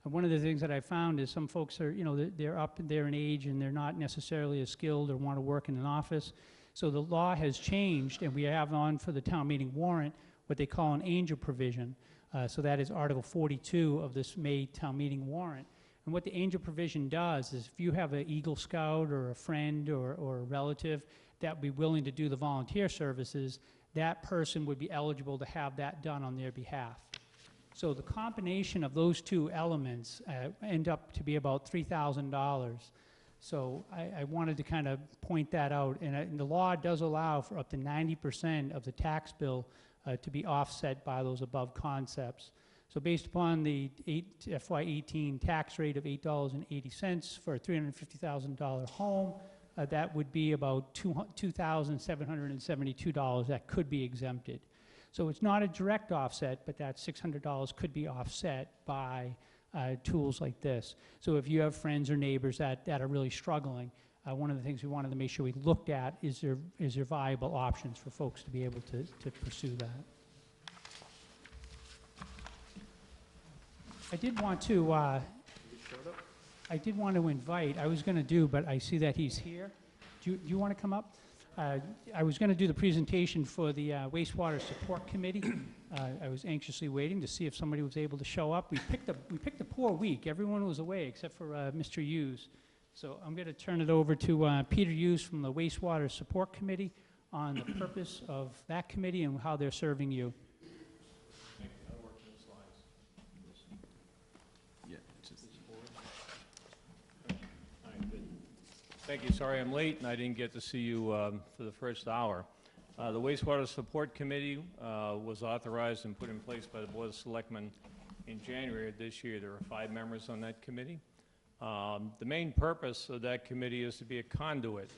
And one of the things that I found is some folks are, they're up there in age and they're not necessarily as skilled or want to work in an office. So the law has changed, and we have on for the town meeting warrant what they call an angel provision. So that is Article 42 of this May town meeting warrant. And what the angel provision does is if you have an Eagle Scout or a friend or a relative that would be willing to do the volunteer services, that person would be eligible to have that done on their behalf. So the combination of those two elements end up to be about $3,000. So I wanted to kind of point that out. And the law does allow for up to 90% of the tax bill to be offset by those above concepts. So based upon the FY18 tax rate of $8.80 for a $350,000 home, that would be about $2,772 that could be exempted. So it's not a direct offset, but that $600 could be offset by tools like this. So if you have friends or neighbors that are really struggling, one of the things we wanted to make sure we looked at is there viable options for folks to be able to pursue that. I did want to invite, I was going to do, but I see that he's here. Do you want to come up? I was going to do the presentation for the Wastewater Support Committee. I was anxiously waiting to see if somebody was able to show up. We picked a poor week. Everyone was away except for Mr. Hughes. So I'm going to turn it over to Peter Hughes from the Wastewater Support Committee on the purpose of that committee and how they're serving you. Thank you. Sorry I'm late and I didn't get to see you for the first hour. The Wastewater Support Committee was authorized and put in place by the Board of Selectmen in January of this year. There are 5 members on that committee. The main purpose of that committee is to be a conduit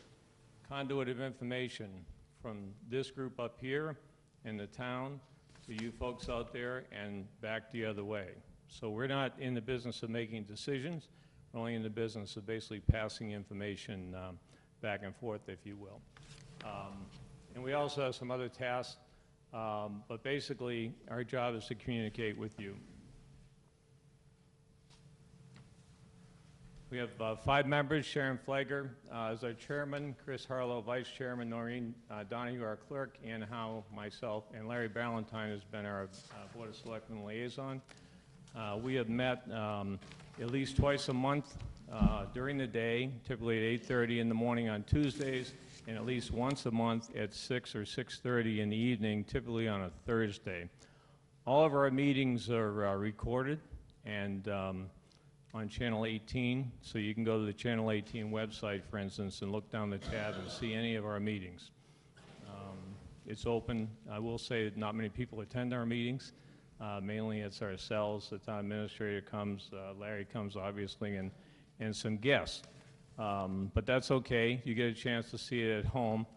of information from this group up here in the town to you folks out there and back the other way. So we're not in the business of making decisions. We're only in the business of basically passing information back and forth, if you will. And we also have some other tasks, but basically our job is to communicate with you. We have 5 members: Sharon Flagger as our chairman, Chris Harlow, vice chairman, Noreen Donahue, our clerk, Ann Howe, myself, and Larry Ballantyne has been our Board of Selectmen liaison. We have met at least twice a month during the day, typically at 8:30 in the morning on Tuesdays, and at least once a month at 6 or 6:30 in the evening, typically on a Thursday. All of our meetings are recorded and on Channel 18, so you can go to the Channel 18 website, for instance, and look down the tab and see any of our meetings. It's open. I will say that not many people attend our meetings. Mainly it's ourselves. The town administrator comes, Larry comes obviously, and some guests. But that's okay. You get a chance to see it at home.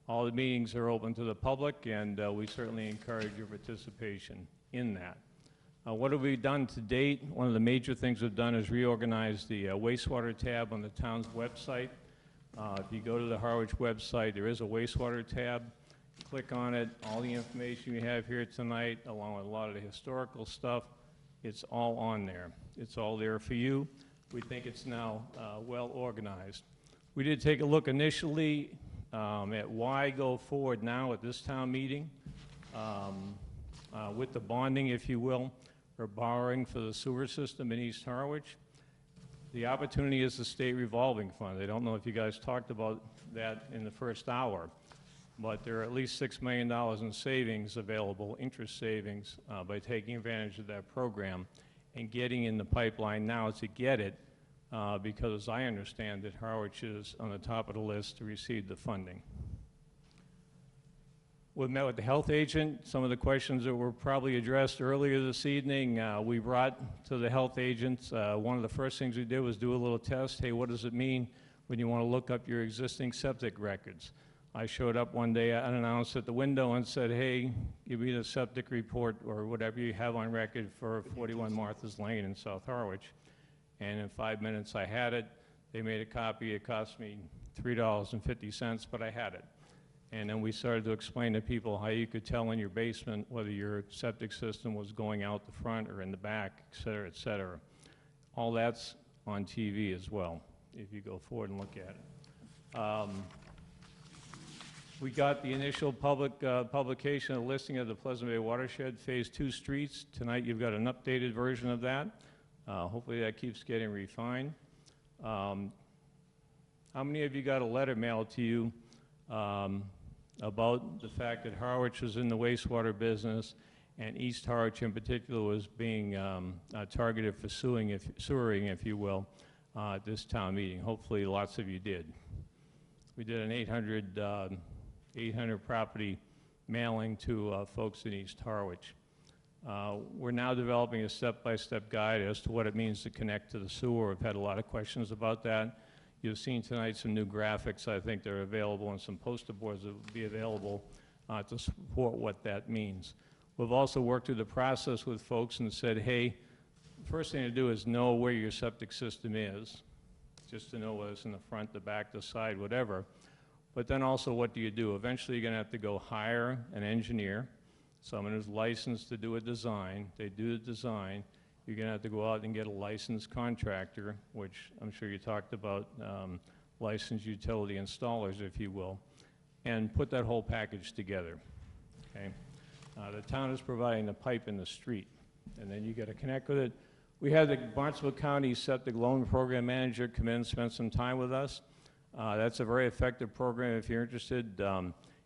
All the meetings are open to the public, and we certainly encourage your participation in that. What have we done to date? One of the major things we've done is reorganize the wastewater tab on the town's website. If you go to the Harwich website, there is a wastewater tab. Click on it. All the information you have here tonight, along with a lot of the historical stuff, it's all on there. It's all there for you. We think it's now well organized. We did take a look initially at why go forward now at this town meeting with the bonding, if you will, or borrowing for the sewer system in East Harwich. The opportunity is the state revolving fund. I don't know if you guys talked about that in the first hour, but there are at least $6 million in savings available, interest savings, by taking advantage of that program and getting in the pipeline now to get it, because as I understand it, Harwich is on the top of the list to receive the funding. We met with the health agent. Some of the questions that were probably addressed earlier this evening, we brought to the health agents. One of the first things we did was do a little test. Hey, what does it mean when you want to look up your existing septic records? I showed up one day unannounced at the window and said, hey, give me the septic report or whatever you have on record for 41 Martha's Lane in South Harwich. And in 5 minutes I had it. They made a copy. It cost me $3.50, but I had it. And then we started to explain to people how you could tell in your basement whether your septic system was going out the front or in the back, et cetera, et cetera. All that's on TV as well, if you go forward and look at it. We got the initial publication, a listing of the Pleasant Bay Watershed Phase 2 streets. Tonight you've got an updated version of that. Hopefully that keeps getting refined. How many of you got a letter mailed to you about the fact that Harwich was in the wastewater business and East Harwich in particular was being targeted for sewering, if you will, at this town meeting? Hopefully lots of you did. We did an 800 property mailing to folks in East Harwich. We're now developing a step-by-step guide as to what it means to connect to the sewer. We've had a lot of questions about that. You've seen tonight some new graphics, I think, that are available, and some poster boards that will be available to support what that means. We've also worked through the process with folks and said, hey, the first thing to do is know where your septic system is, just to know whether it's in the front, the back, the side, whatever. But then also, what do you do? Eventually, you're going to have to go hire an engineer, someone who's licensed to do a design. They do the design. You're going to have to go out and get a licensed contractor, which I'm sure you talked about, licensed utility installers, if you will, and put that whole package together. Okay? The town is providing the pipe in the street, and then you got to connect with it. We had the Barnstable County Septic Loan Program Manager come in and spend some time with us. That's a very effective program if you're interested.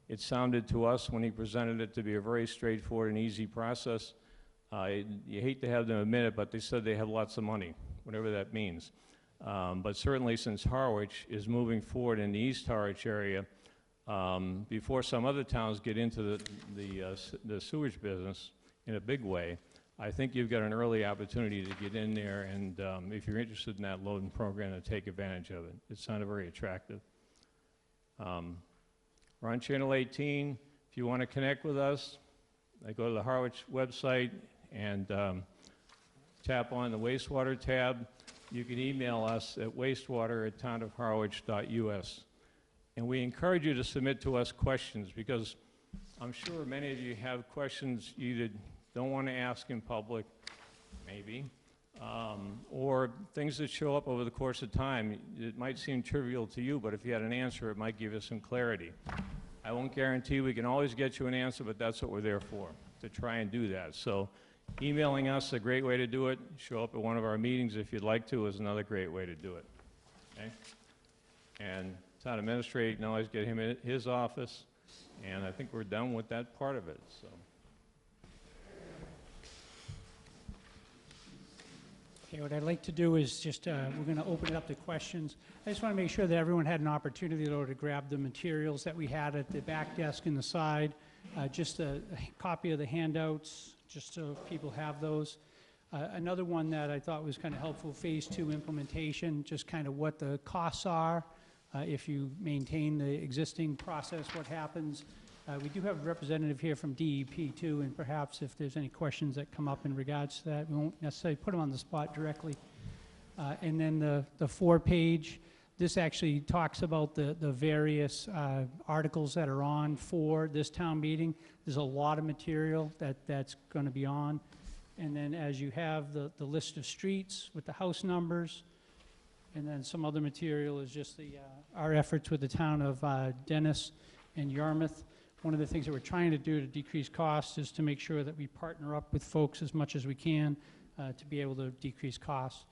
It sounded to us when he presented it to be a very straightforward and easy process. You hate to have them admit it, but they said they have lots of money, whatever that means. But certainly since Harwich is moving forward in the East Harwich area, before some other towns get into the sewage business in a big way, I think you've got an early opportunity to get in there, and if you're interested in that loan program, to take advantage of it. It sounded very attractive. We're on Channel 18. If you want to connect with us, go to the Harwich website and tap on the wastewater tab. You can email us at wastewater@townofharwich.us. And we encourage you to submit to us questions, because I'm sure many of you have questions you either don't want to ask in public, maybe, or things that show up over the course of time. It might seem trivial to you, but if you had an answer, it might give you some clarity. I won't guarantee we can always get you an answer, but that's what we're there for, to try and do that. So emailing us is a great way to do it. Show up at one of our meetings if you'd like to is another great way to do it. Okay? And town administrator, you can always get him in his office, and I think we're done with that part of it. So. Okay, what I'd like to do is just, we're going to open it up to questions. I just want to make sure that everyone had an opportunity to grab the materials that we had at the back desk and the side, just a copy of the handouts, just so people have those. Another one that I thought was kind of helpful, Phase 2 implementation, just kind of what the costs are. If you maintain the existing process, what happens. We do have a representative here from DEP too, and perhaps if there's any questions that come up in regards to that, we won't necessarily put them on the spot directly. And then the 4-page, this actually talks about the various articles that are on for this town meeting. There's a lot of material that's going to be on. And then as you have the list of streets with the house numbers, and then some other material is just our efforts with the town of Dennis and Yarmouth. One of the things that we're trying to do to decrease costs is to make sure that we partner up with folks as much as we can to be able to decrease costs.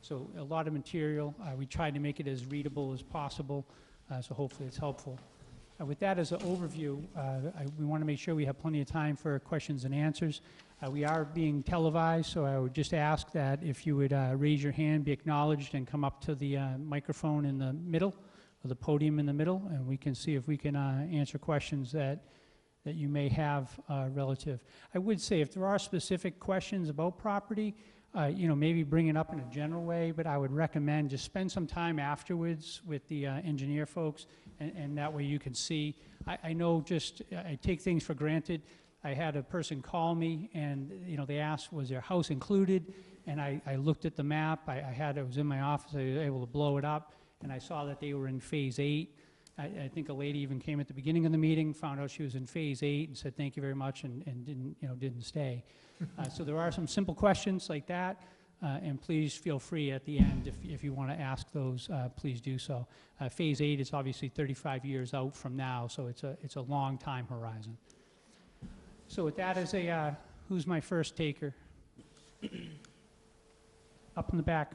So a lot of material. We try to make it as readable as possible, so hopefully it's helpful. With that as an overview, we want to make sure we have plenty of time for questions and answers. We are being televised, so I would just ask that if you would raise your hand, be acknowledged, and come up to the microphone in the middle, or the podium in the middle, and we can see if we can answer questions that you may have relative. I would say if there are specific questions about property, maybe bring it up in a general way, but I would recommend just spend some time afterwards with the engineer folks, and that way you can see. I know I take things for granted. I had a person call me, and they asked, was their house included? And I looked at the map. It was in my office. I was able to blow it up, and I saw that they were in Phase 8. I think a lady even came at the beginning of the meeting, found out she was in Phase 8, and said thank you very much, and didn't stay. So there are some simple questions like that, and please feel free at the end if you want to ask those, please do so. Phase 8 is obviously 35 years out from now, so it's a long time horizon. So with that as who's my first taker? Up in the back.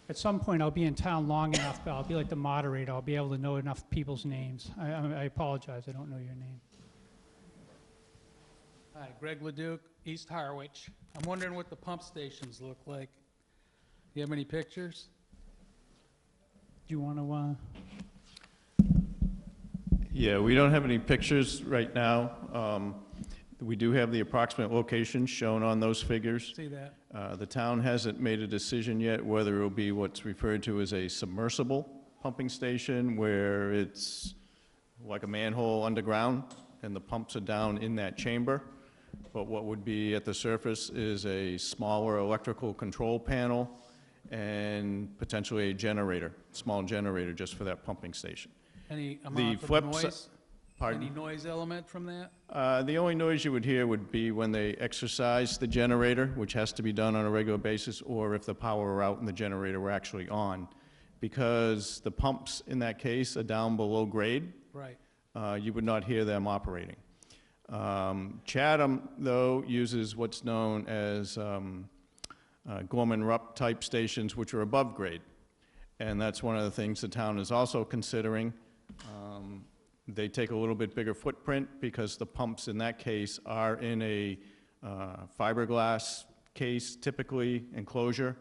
At some point, I'll be in town long enough, but I'll be like the moderator. I'll be able to know enough people's names. I apologize, I don't know your name. Hi, Greg Leduc, East Harwich. I'm wondering what the pump stations look like. Do you have any pictures? Do you want to? Yeah, we don't have any pictures right now. We do have the approximate locations shown on those figures. See that? The town hasn't made a decision yet whether it will be what's referred to as a submersible pumping station, where it's like a manhole underground and the pumps are down in that chamber. But what would be at the surface is a smaller electrical control panel and potentially a generator, small generator just for that pumping station. Any amount of noise? Pardon? Any noise element from that? The only noise you would hear would be when they exercise the generator, which has to be done on a regular basis, or if the power were out and the generator were actually on. Because the pumps in that case are down below grade, Right. You would not hear them operating. Chatham, though, uses what's known as Gorman-Rupp type stations, which are above grade. And that's one of the things the town is also considering. They take a little bit bigger footprint because the pumps in that case are in a fiberglass case, typically enclosure,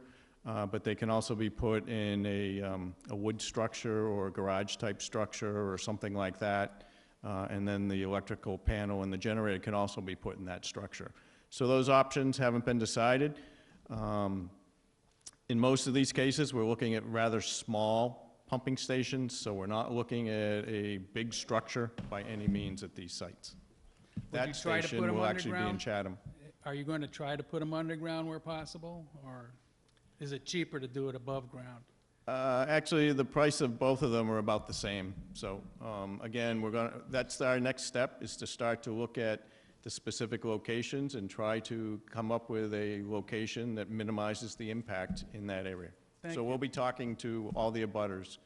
but they can also be put in a wood structure or a garage type structure or something like that. And then the electrical panel and the generator can also be put in that structure. So those options haven't been decided. In most of these cases, we're looking at rather small pumping stations, so we're not looking at a big structure by any means at these sites. you That try to put station 'em will actually be in underground? Chatham. Are you going to try to put them underground where possible? Or is it cheaper to do it above ground? Actually, the price of both of them are about the same. So, again, that's our next step, is to start to look at the specific locations and try to come up with a location that minimizes the impact in that area. So we'll be talking to all the abutters.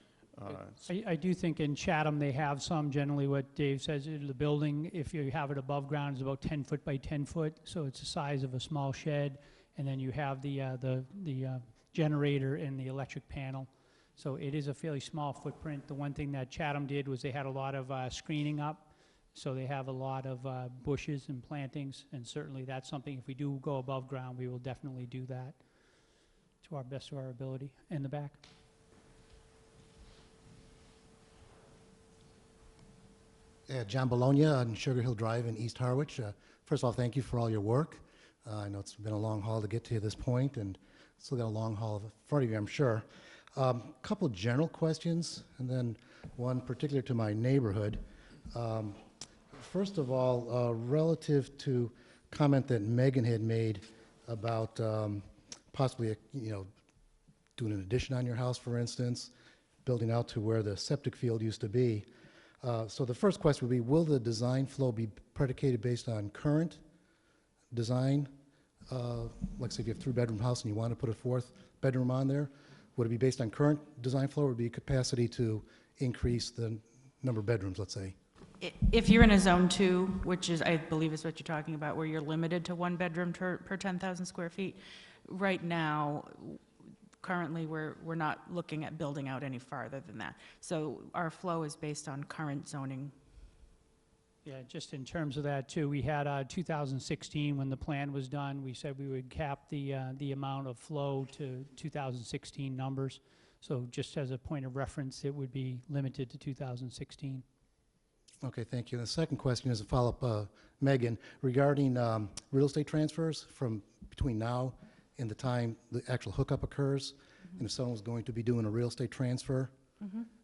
I do think in Chatham, they have some, generally what Dave says, the building, if you have it above ground, is about 10 foot by 10 foot, so it's the size of a small shed, and then you have the generator and the electric panel. So it is a fairly small footprint. The one thing that Chatham did was they had a lot of screening up, so they have a lot of bushes and plantings, and certainly that's something, if we do go above ground, we will definitely do that to our best of our ability. In the back. John Bologna on Sugar Hill Drive in East Harwich. First of all, thank you for all your work. I know it's been a long haul to get to this point, and still got a long haul in front of you, I'm sure. Couple general questions, and then one particular to my neighborhood. First of all, relative to comment that Megan had made about possibly, doing an addition on your house, for instance, building out to where the septic field used to be. So the first question would be, will the design flow be predicated based on current design? Like say if you have a 3-bedroom house and you want to put a 4th bedroom on there, would it be based on current design flow, or would it be capacity to increase the number of bedrooms, let's say? If you're in a zone 2, which is, I believe is what you're talking about, where you're limited to 1 bedroom per 10,000 square feet, right now, currently, we're not looking at building out any farther than that. So our flow is based on current zoning. Yeah, just in terms of that too, we had 2016 when the plan was done. We said we would cap the amount of flow to 2016 numbers. So just as a point of reference, it would be limited to 2016. Okay, thank you. And the second question is a follow-up, Megan, regarding real estate transfers from between now and the time the actual hookup occurs, and if someone was going to be doing a real estate transfer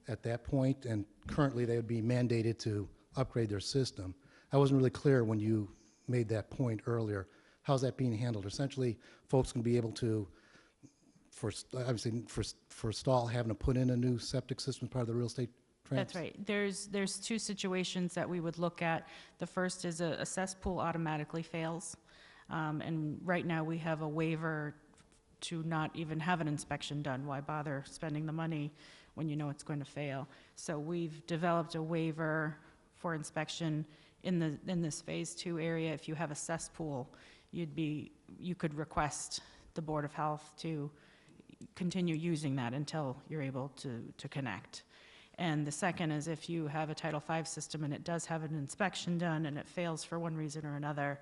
at that point, and currently they would be mandated to upgrade their system. I wasn't really clear when you made that point earlier. How's that being handled? Essentially, folks can be able to, obviously, forestall having to put in a new septic system as part of the real estate transfer? That's right. There's 2 situations that we would look at. The first is a cesspool automatically fails. And right now we have a waiver to not even have an inspection done. Why bother spending the money when you know it's going to fail? So we've developed a waiver for inspection in this phase 2 area. If you have a cesspool, you could request the Board of Health to continue using that until you're able to connect. And the second is if you have a Title V system and it does have an inspection done and it fails for one reason or another,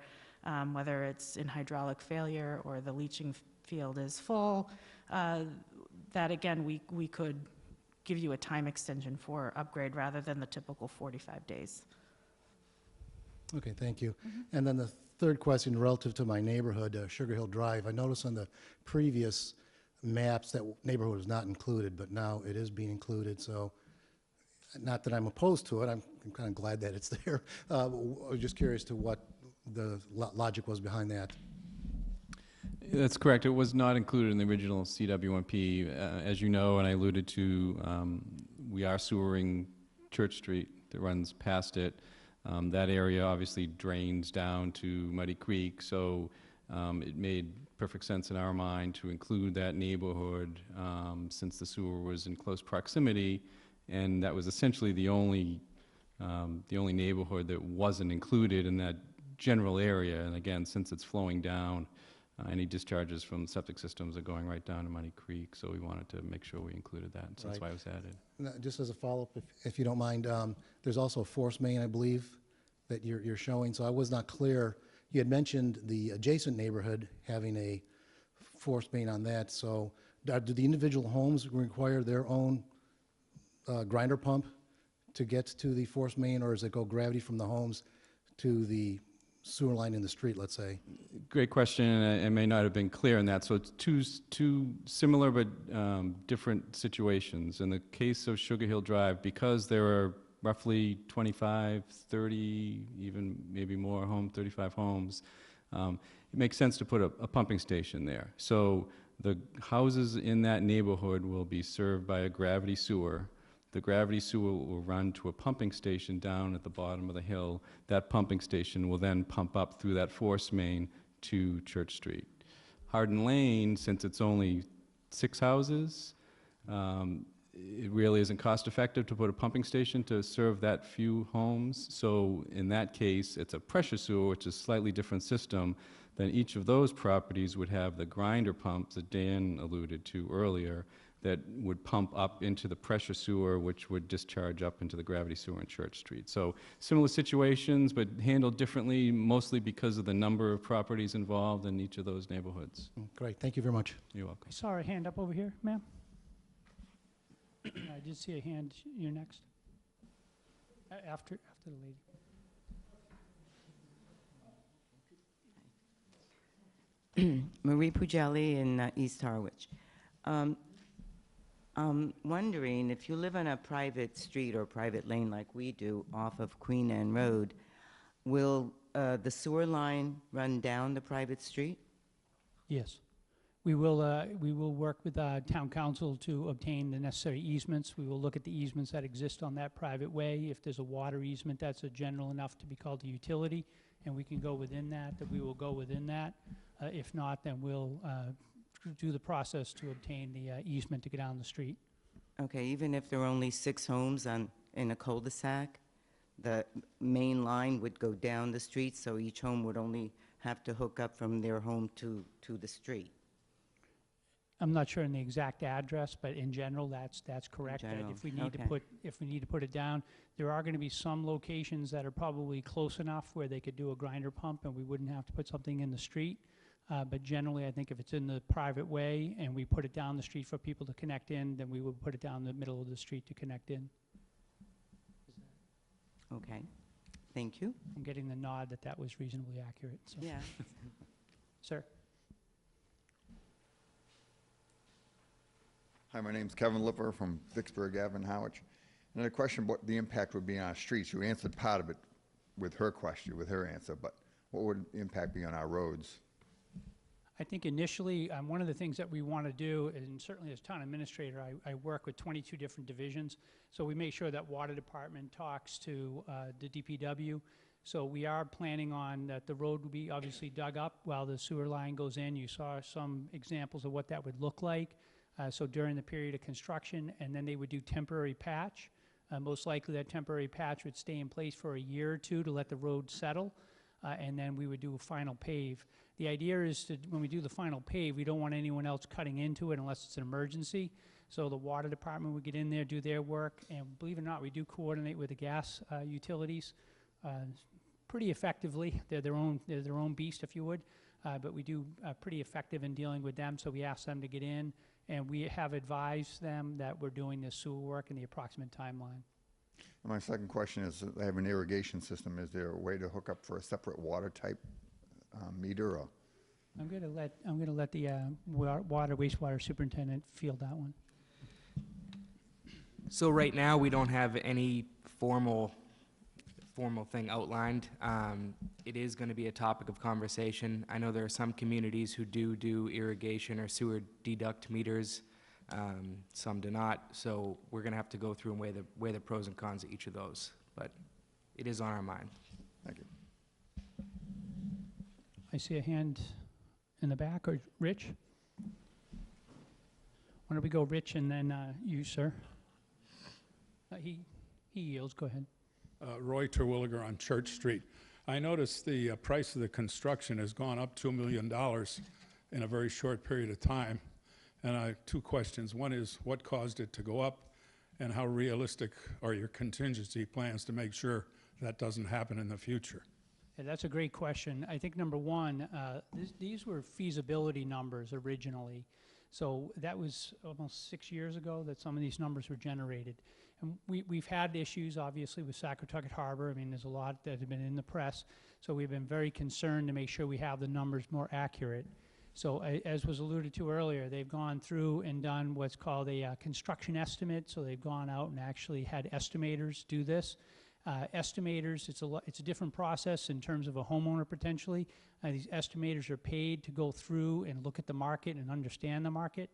whether it's in hydraulic failure or the leaching field is full, that again, we could give you a time extension for upgrade rather than the typical 45 days. Okay, thank you. And then the third question relative to my neighborhood, Sugar Hill Drive. I noticed on the previous maps that neighborhood was not included, but now it is being included. So not that I'm opposed to it, I'm kind of glad that it's there. I was just curious to what the logic was behind that. That's correct. It was not included in the original CWMP. As you know, and I alluded to, we are sewering Church Street that runs past it. That area obviously drains down to Muddy Creek, so it made perfect sense in our mind to include that neighborhood since the sewer was in close proximity, and that was essentially the only neighborhood that wasn't included in that general area. And again, since it's flowing down, any discharges from septic systems are going right down to Muddy Creek, so we wanted to make sure we included that, so that's why it was added. Now, just as a follow-up, if you don't mind, there's also a force main, I believe, that you're showing, so I was not clear. You had mentioned the adjacent neighborhood having a force main on that, so do the individual homes require their own grinder pump to get to the force main, or does it go gravity from the homes to the sewer line in the street, let's say? Great question, and I may not have been clear in that. So it's two similar but different situations. In the case of Sugar Hill Drive, because there are roughly 25, 30, even maybe more 35 homes, it makes sense to put a pumping station there. So the houses in that neighborhood will be served by a gravity sewer. The gravity sewer will run to a pumping station down at the bottom of the hill. That pumping station will then pump up through that force main to Church Street. Hardin Lane, since it's only 6 houses, it really isn't cost effective to put a pumping station to serve that few homes. So in that case, it's a pressure sewer, which is a slightly different system. Then each of those properties would have the grinder pumps that Dan alluded to earlier that would pump up into the pressure sewer, which would discharge up into the gravity sewer on Church Street. So similar situations, but handled differently, mostly because of the number of properties involved in each of those neighborhoods. Great, thank you very much. You're welcome. I saw a hand up over here, ma'am. I did see a hand. You're next. After the lady. Marie Pugelli in East Harwich. I'm wondering if you live on a private street or private lane like we do off of Queen Anne Road, will the sewer line run down the private street? Yes. We will work with town council to obtain the necessary easements. We will look at the easements that exist on that private way. If there's a water easement that's a general enough to be called a utility, and we can go within that, we will go within that. If not, then we'll do the process to obtain the easement to get down the street. Okay, even if there are only 6 homes in a cul-de-sac, the main line would go down the street, so each home would only have to hook up from their home to the street. I'm not sure in the exact address, but in general, that's correct. That general, if we need okay. to put it down, there are going to be some locations that are probably close enough where they could do a grinder pump, and we wouldn't have to put something in the street. But generally, I think if it's in the private way and we put it down the street for people to connect in, then we would put it down the middle of the street to connect in. Okay, thank you. I'm getting the nod that was reasonably accurate. So. Yeah. Sir. Hi, my name's Kevin Lipper from Vicksburg Ave in Harwich. And a question what the impact would be on our streets. You answered part of it with her question, with her answer, but what would the impact be on our roads? I think initially, one of the things that we want to do, and certainly as town administrator, I work with 22 different divisions, so we make sure that water department talks to the DPW. So we are planning on that the road will be obviously dug up while the sewer line goes in. You saw some examples of what that would look like. So during the period of construction, and then they would do temporary patch. Most likely that temporary patch would stay in place for a year or two to let the road settle, and then we would do a final pave. The idea is to, when we do the final pave, we don't want anyone else cutting into it unless it's an emergency. So the water department would get in there, do their work, and believe it or not, we do coordinate with the gas utilities pretty effectively. They're their own beast, if you would, but we do pretty effective in dealing with them. So we ask them to get in, and we have advised them that we're doing this sewer work and the approximate timeline. And my second question is, they have an irrigation system. Is there a way to hook up for a separate water type meter? Or? I'm going to let the wastewater superintendent field that one. So right now, we don't have any formal thing outlined. It is going to be a topic of conversation. I know there are some communities who do irrigation or sewer deduct meters. Some do not. So we're going to have to go through and weigh the pros and cons of each of those. But it is on our mind. Thank you. I see a hand in the back, or Rich? Why don't we go Rich and then you, sir? He yields. Go ahead. Roy Terwilliger on Church Street. I noticed the price of the construction has gone up $2 million in a very short period of time. And I have 2 questions. One is, what caused it to go up? And how realistic are your contingency plans to make sure that doesn't happen in the future? Yeah, that's a great question. I think number one, these were feasibility numbers originally. So that was almost 6 years ago that some of these numbers were generated. And we've had issues, obviously, with Saquatucket Harbor. I mean, there's a lot that have been in the press. So we've been very concerned to make sure we have the numbers more accurate. So as was alluded to earlier, they've gone through and done what's called a construction estimate. So they've gone out and actually had estimators do this. Estimators, it's a different process in terms of a homeowner potentially. These estimators are paid to go through and look at the market and understand the market.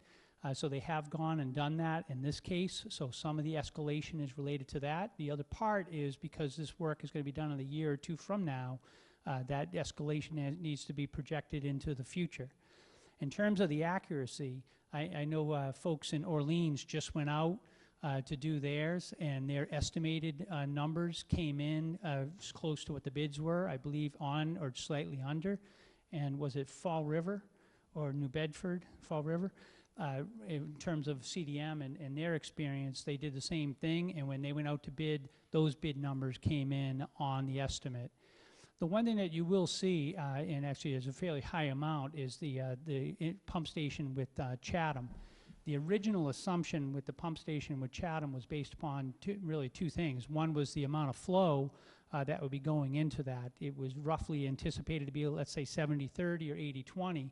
So they have gone and done that in this case. So some of the escalation is related to that. The other part is because this work is going to be done in a year or two from now, that escalation needs to be projected into the future. In terms of the accuracy, I know folks in Orleans just went out to do theirs, and their estimated numbers came in close to what the bids were, I believe on or slightly under. And was it Fall River or New Bedford, Fall River? In terms of CDM and their experience, they did the same thing, and when they went out to bid, those bid numbers came in on the estimate. The one thing that you will see, and actually is a fairly high amount, is the pump station with Chatham. The original assumption with the pump station with Chatham was based upon really two things. One was the amount of flow that would be going into that. It was roughly anticipated to be, let's say, 70-30 or 80-20.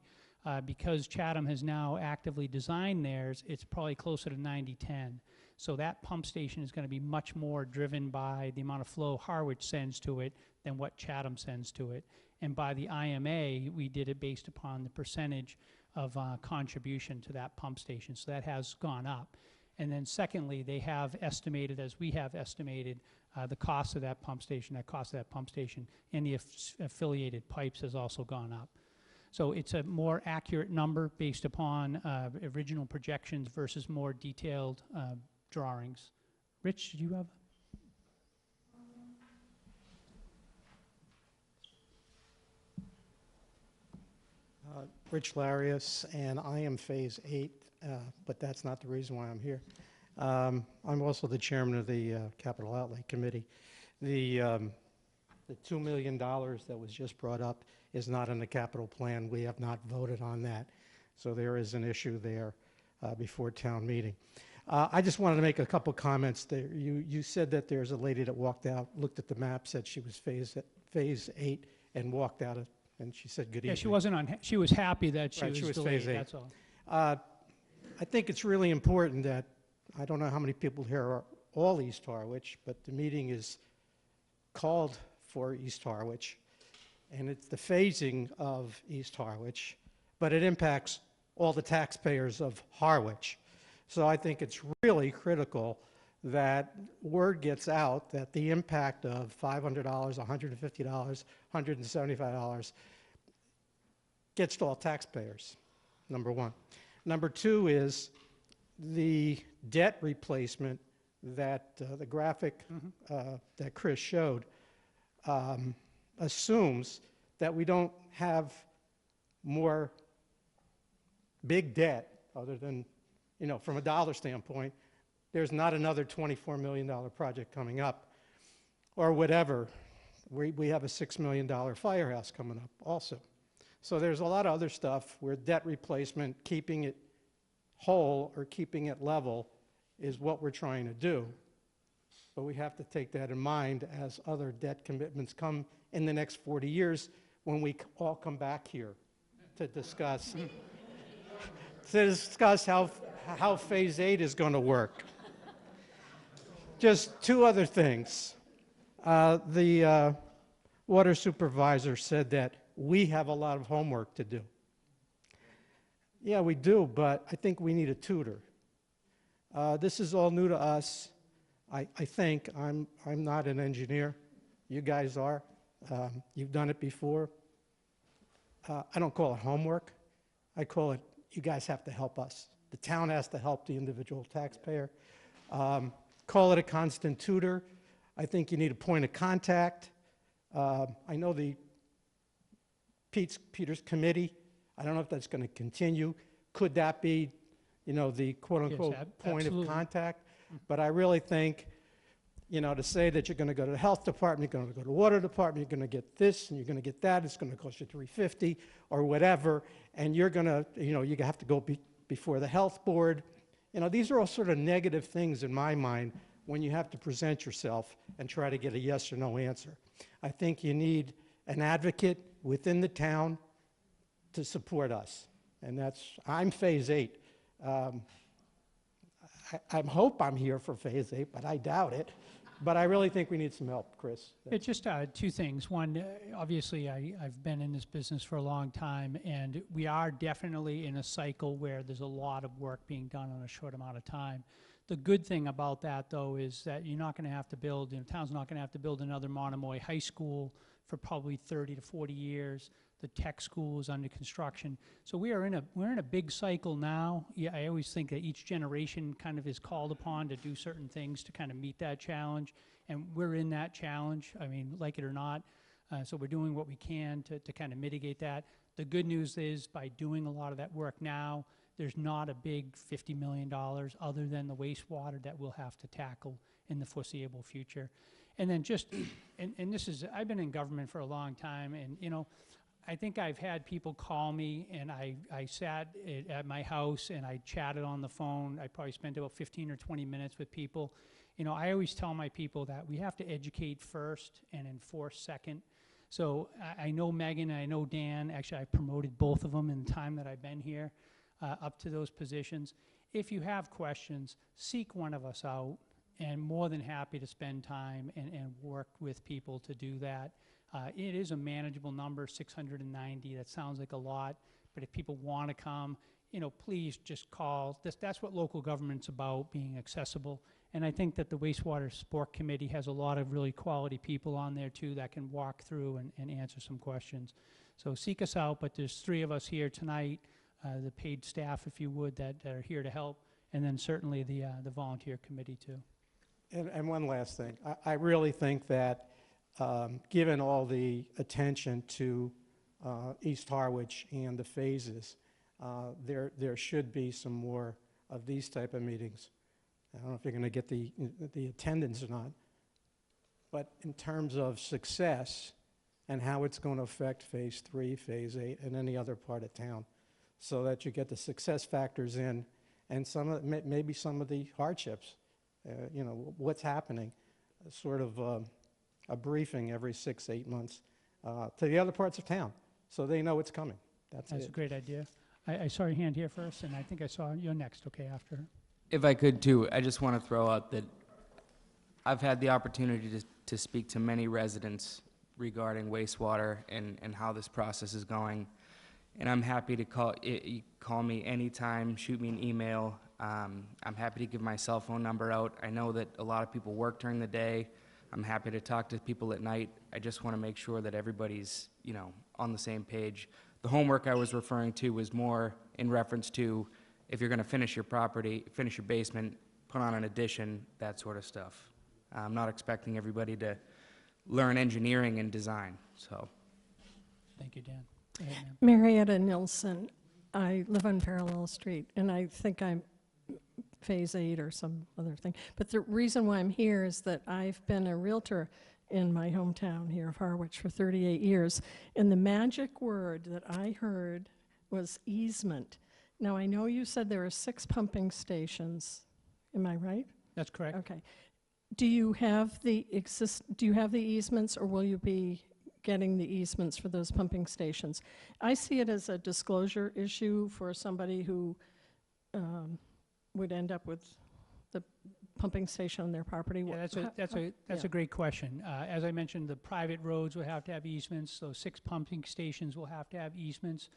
Because Chatham has now actively designed theirs, it's probably closer to 90-10. So that pump station is going to be much more driven by the amount of flow Harwich sends to it than what Chatham sends to it. And by the IMA, we did it based upon the percentage of contribution to that pump station. So that has gone up. And then secondly, they have estimated, as we have estimated, the cost of that pump station, and the affiliated pipes has also gone up. So it's a more accurate number based upon original projections versus more detailed drawings. Rich, did you have? Rich Larius, and I am Phase 8, but that's not the reason why I'm here. I'm also the chairman of the Capital Outlay Committee. The $2 million that was just brought up is not in the capital plan. We have not voted on that. So there is an issue there before town meeting. I just wanted to make a couple comments there. You said that there's a lady that walked out, looked at the map, said she was phase 8, and walked out, and she said good evening. Yeah, she wasn't she was happy that she was delayed, phase 8. that's all. I think it's really important that, I don't know how many people here are all East Harwich, but the meeting is called for East Harwich, and it's the phasing of East Harwich, but it impacts all the taxpayers of Harwich. So I think it's really critical that word gets out that the impact of $500, $150, $175 gets to all taxpayers, number one. Number two is the debt replacement that the graphic that Chris showed assumes that we don't have more big debt other than, you know, from a dollar standpoint, there's not another $24 million project coming up or whatever. We have a $6 million firehouse coming up also. So there's a lot of other stuff where debt replacement, keeping it whole or keeping it level is what we're trying to do. But we have to take that in mind as other debt commitments come in the next 40 years when we all come back here to discuss how phase 8 is going to work. Just two other things. The water supervisor said that we have a lot of homework to do. Yeah, we do, but I think we need a tutor. This is all new to us. I think I'm not an engineer. You guys are. You've done it before. I don't call it homework. I call it, you guys have to help us. The town has to help the individual taxpayer. Call it a constant tutor. I think you need a point of contact. I know the Peter's committee, I don't know if that's going to continue. Could that be, you know, the quote-unquote point of contact? But I really think, you know, to say that you're going to go to the health department, you're going to go to the water department, you're going to get this and you're going to get that, it's going to cost you $350 or whatever, and you're going to, you know, you have to go before the health board. You know, these are all sort of negative things in my mind when you have to present yourself and try to get a yes or no answer. I think you need an advocate within the town to support us, and I'm phase 8. I hope I'm here for phase 8, but I doubt it. But I really think we need some help, Chris. It's just two things. One, obviously, I've been in this business for a long time, and we are definitely in a cycle where there's a lot of work being done in a short amount of time. The good thing about that, though, is that you're not going to have to build, town's not going to have to build another Monomoy High School for probably 30 to 40 years. The tech school is under construction. So we're in a big cycle now. Yeah, I always think that each generation kind of is called upon to do certain things to kind of meet that challenge. And we're in that challenge, I mean, like it or not. So we're doing what we can to kind of mitigate that. The good news is by doing a lot of that work now, there's not a big $50 million other than the wastewater that we'll have to tackle in the foreseeable future. And then just, and this is, I've been in government for a long time, and I think I've had people call me, and I sat at my house and I chatted on the phone. I probably spent about 15 or 20 minutes with people. I always tell my people that we have to educate first and enforce second. So I know Megan and I know Dan. Actually, I promoted both of them in the time that I've been here up to those positions. If you have questions, seek one of us out, and more than happy to spend time and work with people to do that. It is a manageable number, 690. That sounds like a lot, but if people want to come, please just call. That's what local government's about, being accessible. And I think that the Wastewater Sport Committee has a lot of really quality people on there too that can walk through and answer some questions. So seek us out, but there's 3 of us here tonight, the paid staff, if you would, that are here to help, and then certainly the volunteer committee too. And one last thing. I really think that given all the attention to East Harwich and the phases, there should be some more of these type of meetings. I don't know if you're going to get the attendance or not, but in terms of success and how it's going to affect Phase 3, Phase 8, and any other part of town, so that you get the success factors in, and maybe some of the hardships, what's happening, sort of a briefing every 6-8 months to the other parts of town, so they know it's coming. That's a great idea. I saw your hand here first, and I think I saw you're next, okay, after. If I could too, I just want to throw out that I've had the opportunity to speak to many residents regarding wastewater and how this process is going. And I'm happy to call me anytime, shoot me an email. I'm happy to give my cell phone number out. I know that a lot of people work during the day. I'm happy to talk to people at night. I just want to make sure that everybody's, on the same page. The homework I was referring to was more in reference to if you're going to finish your property, finish your basement, put on an addition, that sort of stuff. I'm not expecting everybody to learn engineering and design, so. Thank you, Dan. Go ahead, ma'am. Marietta Nilsson. I live on Parallel Street, and I think I'm Phase 8 or some other thing. But the reason why I'm here is that I've been a realtor in my hometown here of Harwich for 38 years, and the magic word that I heard was easement. Now, I know you said there are 6 pumping stations. Am I right? That's correct. Okay. Do you have the easements, or will you be getting the easements for those pumping stations? I see it as a disclosure issue for somebody who would end up with the pumping station on their property. Yeah, that's a great question. As I mentioned, the private roads will have to have easements, so 6 pumping stations will have to have easements.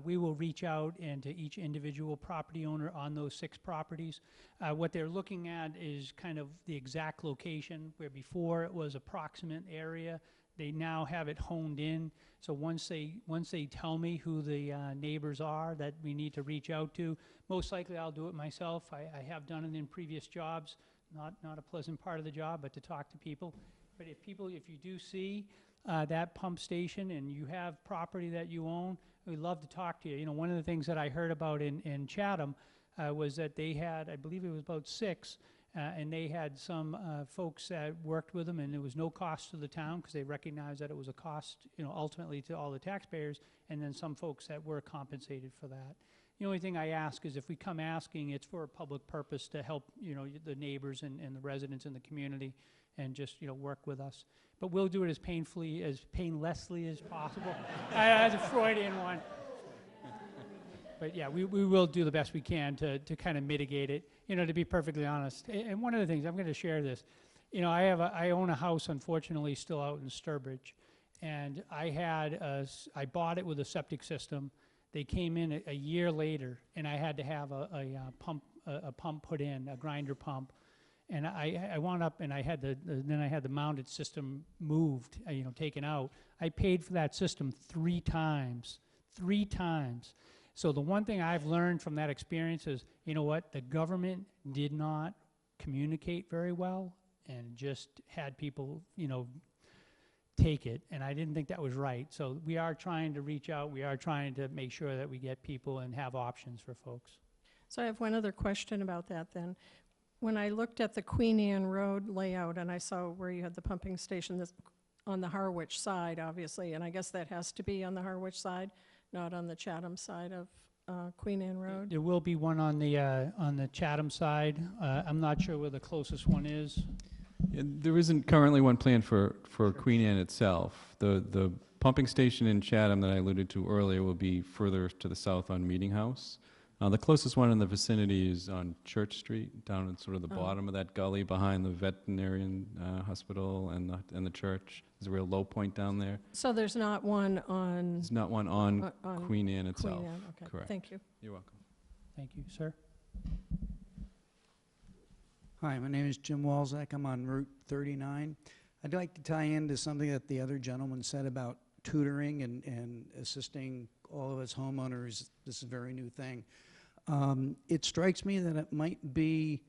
We will reach out into each individual property owner on those 6 properties. What they're looking at is kind of the exact location, where before it was approximate area. They now have it honed in. So once they tell me who the neighbors are that we need to reach out to, most likely I'll do it myself. I have done it in previous jobs. Not a pleasant part of the job, but to talk to people. But if you do see that pump station and you have property that you own, we'd love to talk to you. One of the things that I heard about in Chatham was that they had, I believe it was about 6, and they had some folks that worked with them, and there was no cost to the town because they recognized that it was a cost, ultimately to all the taxpayers, and then some folks that were compensated for that. The only thing I ask is if we come asking, it's for a public purpose to help, the neighbors and the residents in the community, and just, work with us. But we'll do it as painlessly as possible. As a Freudian one. But yeah, we will do the best we can to kind of mitigate it, to be perfectly honest. And one of the things, I'm going to share this. You know, I own a house, unfortunately, still out in Sturbridge, and I bought it with a septic system. They came in a year later, and I had to have a pump put in, a grinder pump. And I wound up, and then I had the mounted system moved, taken out. I paid for that system 3 times. So the one thing I've learned from that experience is, you know what, the government did not communicate very well and just had people, take it, and I didn't think that was right. So we are trying to reach out. We are trying to make sure that we get people and have options for folks. So I have one other question about that then. When I looked at the Queen Anne Road layout and I saw where you had the pumping station that's on the Harwich side, obviously, and I guess that has to be on the Harwich side, not on the Chatham side of Queen Anne Road? There will be one on the Chatham side. I'm not sure where the closest one is. There isn't currently one planned for Queen Anne itself. The pumping station in Chatham that I alluded to earlier will be further to the south on Meeting House. The closest one in the vicinity is on Church Street, down in sort of the bottom of that gully behind the veterinarian hospital and the church. There's a real low point down there. So there's not one on... There's not one on Queen Anne itself. Queen Anne, okay. Correct. Thank you. You're welcome. Thank you, sir. Hi, my name is Jim Walzak. I'm on Route 39. I'd like to tie into something that the other gentleman said about tutoring and assisting all of us homeowners. This is a very new thing. It strikes me that it might be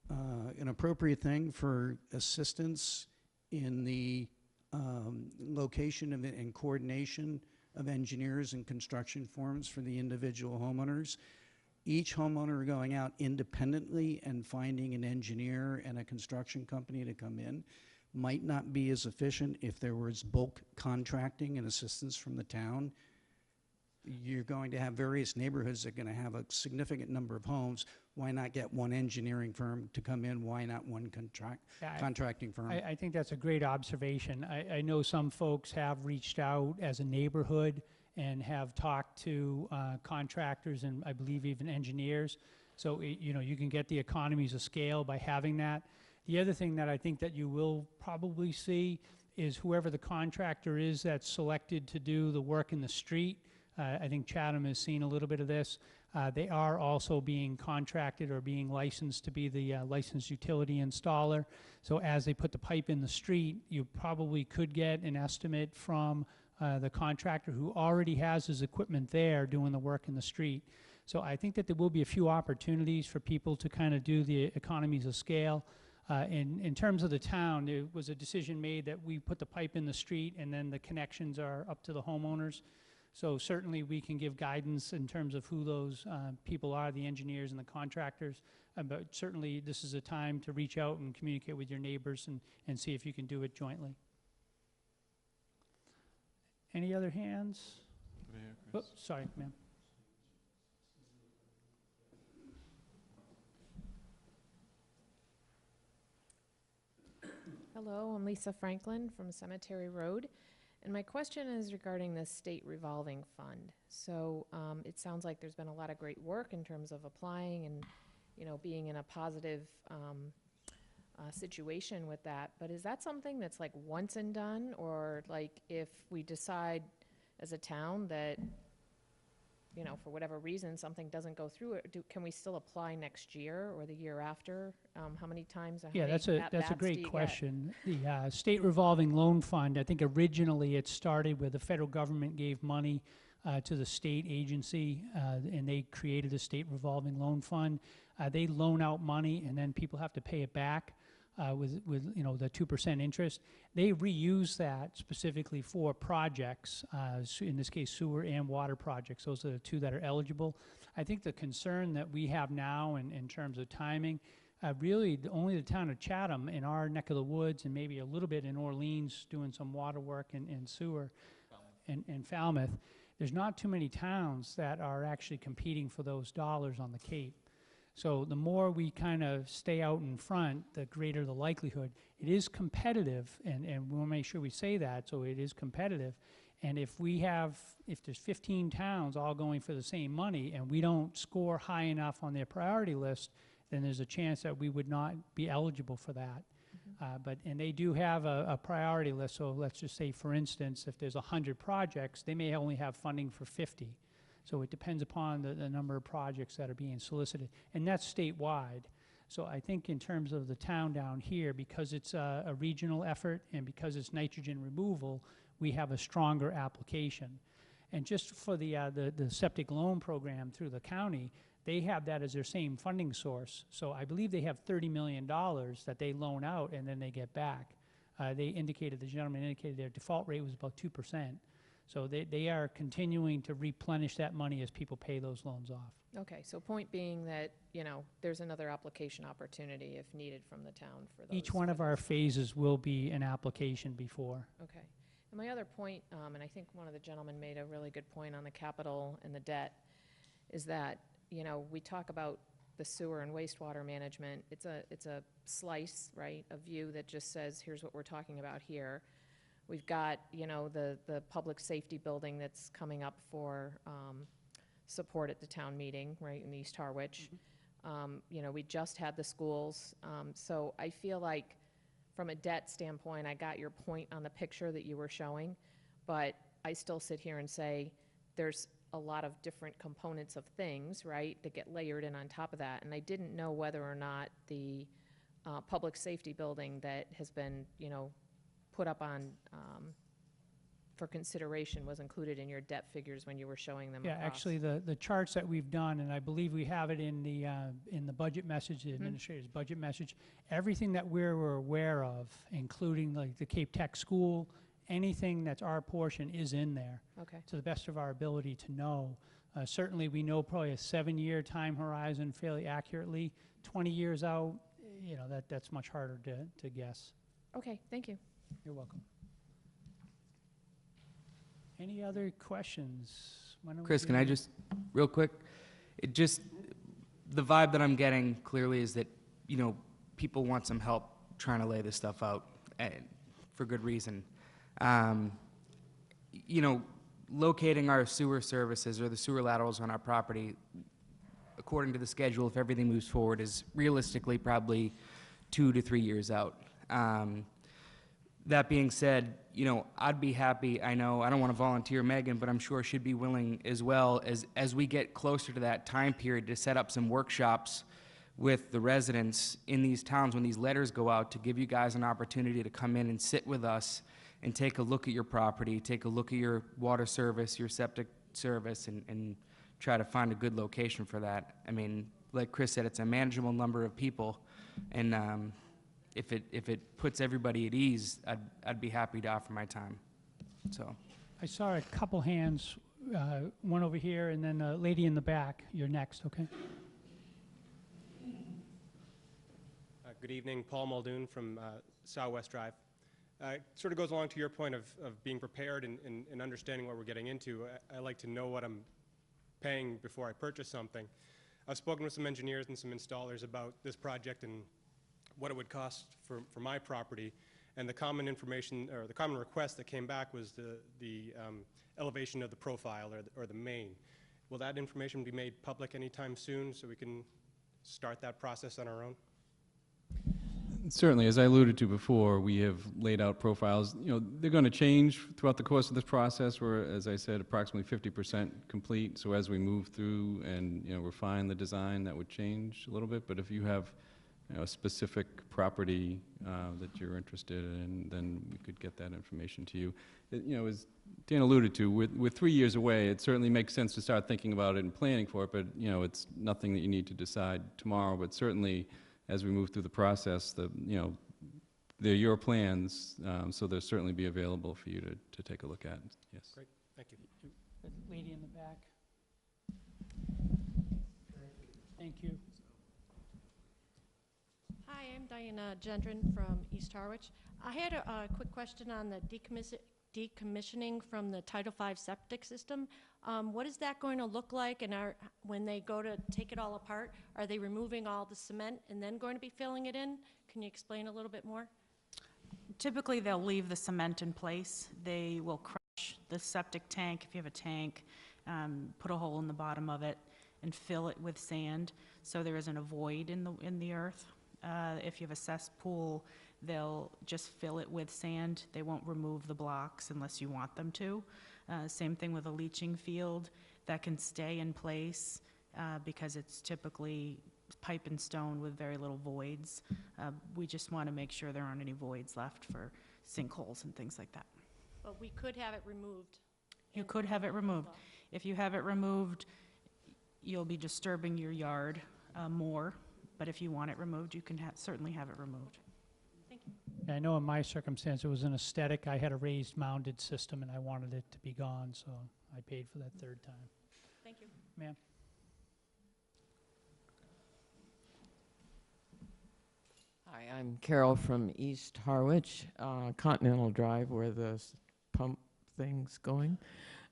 an appropriate thing for assistance in the location of it and coordination of engineers and construction forms for the individual homeowners. Each homeowner going out independently and finding an engineer and a construction company to come in might not be as efficient if there was bulk contracting and assistance from the town. You're going to have various neighborhoods that are going to have a significant number of homes. Why not get one engineering firm to come in? Why not one contracting firm? I think that's a great observation. I know some folks have reached out as a neighborhood and have talked to contractors and I believe even engineers. So you can get the economies of scale by having that. The other thing that I think that you will probably see is whoever the contractor is that's selected to do the work in the street. I think Chatham has seen a little bit of this. They are also being contracted or being licensed to be the licensed utility installer. So as they put the pipe in the street, you probably could get an estimate from the contractor who already has his equipment there doing the work in the street. So I think that there will be a few opportunities for people to kind of do the economies of scale. In terms of the town, there was a decision made that we put the pipe in the street and then the connections are up to the homeowners. So certainly we can give guidance in terms of who those people are, the engineers and the contractors. But certainly this is a time to reach out and communicate with your neighbors and see if you can do it jointly. Any other hands? Oh, sorry, ma'am. Hello, I'm Lisa Franklin from Cemetery Road. And my question is regarding the state revolving fund. So it sounds like there's been a lot of great work in terms of applying and, being in a positive situation with that. But is that something that's like once and done, or like if we decide as a town that, for whatever reason something doesn't go through, can we still apply next year or the year after? How many times? Yeah, that's a great question. The state revolving loan fund, I think originally it started where the federal government gave money to the state agency, and they created a state revolving loan fund. They loan out money, and then people have to pay it back with the 2% interest. They reuse that specifically for projects, in this case sewer and water projects. Those are the two that are eligible. I think the concern that we have now in terms of timing, really only the town of Chatham in our neck of the woods and maybe a little bit in Orleans doing some water work and sewer and Falmouth. There's not too many towns that are actually competing for those dollars on the Cape. So the more we kind of stay out in front, the greater the likelihood. It is competitive, and we want to make sure we say that, so it is competitive. And if there's 15 towns all going for the same money and we don't score high enough on their priority list, then there's a chance that we would not be eligible for that. And they do have a priority list, so let's just say, for instance, if there's 100 projects, they may only have funding for 50. So it depends upon the number of projects that are being solicited, and that's statewide. So I think in terms of the town down here, because it's a regional effort and because it's nitrogen removal, we have a stronger application. And just for the septic loan program through the county, they have that as their same funding source. So I believe they have $30 million that they loan out and then they get back. The gentleman indicated their default rate was about 2%. So they are continuing to replenish that money as people pay those loans off. Okay, so point being that, there's another application opportunity if needed from the town for those. Each one of our phases will be an application before. Okay. And my other point, and I think one of the gentlemen made a really good point on the capital and the debt, is that, we talk about the sewer and wastewater management. It's a slice, right, a view that just says, here's what we're talking about here. We've got, the public safety building that's coming up for support at the town meeting, right, in East Harwich. We just had the schools. So I feel like from a debt standpoint, I got your point on the picture that you were showing, but I still sit here and say there's a lot of different components of things, right, that get layered in on top of that. And I didn't know whether or not the public safety building that has been, put up on for consideration was included in your debt figures when you were showing them Yeah, across. actually, the charts that we've done, and I believe we have it in the budget message, the administrator's budget message, everything that we're aware of, including like the Cape Tech School, anything that's our portion is in there. Okay. To the best of our ability to know. Certainly, we know probably a 7-year time horizon fairly accurately. 20 years out, that's much harder to guess. Okay, thank you. You're welcome. Any other questions? Chris, can I just, real quick, the vibe that I'm getting clearly is that, people want some help trying to lay this stuff out, and for good reason. Locating our sewer services or the sewer laterals on our property, according to the schedule, if everything moves forward, is realistically probably 2 to 3 years out. That being said, I'd be happy, I know, I don't want to volunteer Megan, but I'm sure she'd be willing as well as we get closer to that time period to set up some workshops with the residents in these towns when these letters go out, to give you guys an opportunity to come in and sit with us and take a look at your property, take a look at your water service, your septic service, and try to find a good location for that. I mean, like Chris said, it's a manageable number of people, and if it puts everybody at ease, I'd be happy to offer my time. So, I saw a couple hands, one over here, and then a lady in the back. You're next, okay? Good evening, Paul Muldoon from Southwest Drive. Sort of goes along to your point of being prepared and understanding what we're getting into. I like to know what I'm paying before I purchase something. I've spoken with some engineers and some installers about this project and what it would cost for my property, and the common information, or the common request that came back was the elevation of the profile or the main. Will that information be made public anytime soon so we can start that process on our own? Certainly, as I alluded to before, we have laid out profiles. They're going to change throughout the course of this process. We're, as I said, approximately 50% complete. So as we move through and refine the design, that would change a little bit. But if you have a specific property that you're interested in, then we could get that information to you. As Dan alluded to, we're 3 years away. It certainly makes sense to start thinking about it and planning for it, but it's nothing that you need to decide tomorrow. But certainly, as we move through the process, they're your plans, so they'll certainly be available for you to take a look at. Yes. Great, thank you. The lady in the back. Thank you. Hi, I'm Diana Gendron from East Harwich. I had a quick question on the decommissioning from the Title V septic system. What is that going to look like, and when they go to take it all apart, are they removing all the cement and then going to be filling it in? Can you explain a little bit more? Typically, they'll leave the cement in place. They will crush the septic tank, if you have a tank, put a hole in the bottom of it, and fill it with sand, so there isn't a void in the earth. If you have a cesspool, they'll just fill it with sand. They won't remove the blocks unless you want them to. Same thing with a leaching field. That can stay in place because it's typically pipe and stone with very little voids. We just want to make sure there aren't any voids left for sinkholes and things like that. But we could have it removed. You could have it removed. If you have it removed, you'll be disturbing your yard more, but if you want it removed, you can certainly have it removed. Thank you. I know in my circumstance, it was an aesthetic. I had a raised mounded system and I wanted it to be gone, so I paid for that third time. Thank you. Ma'am? Hi, I'm Carol from East Harwich, Continental Drive, where the pump thing's going.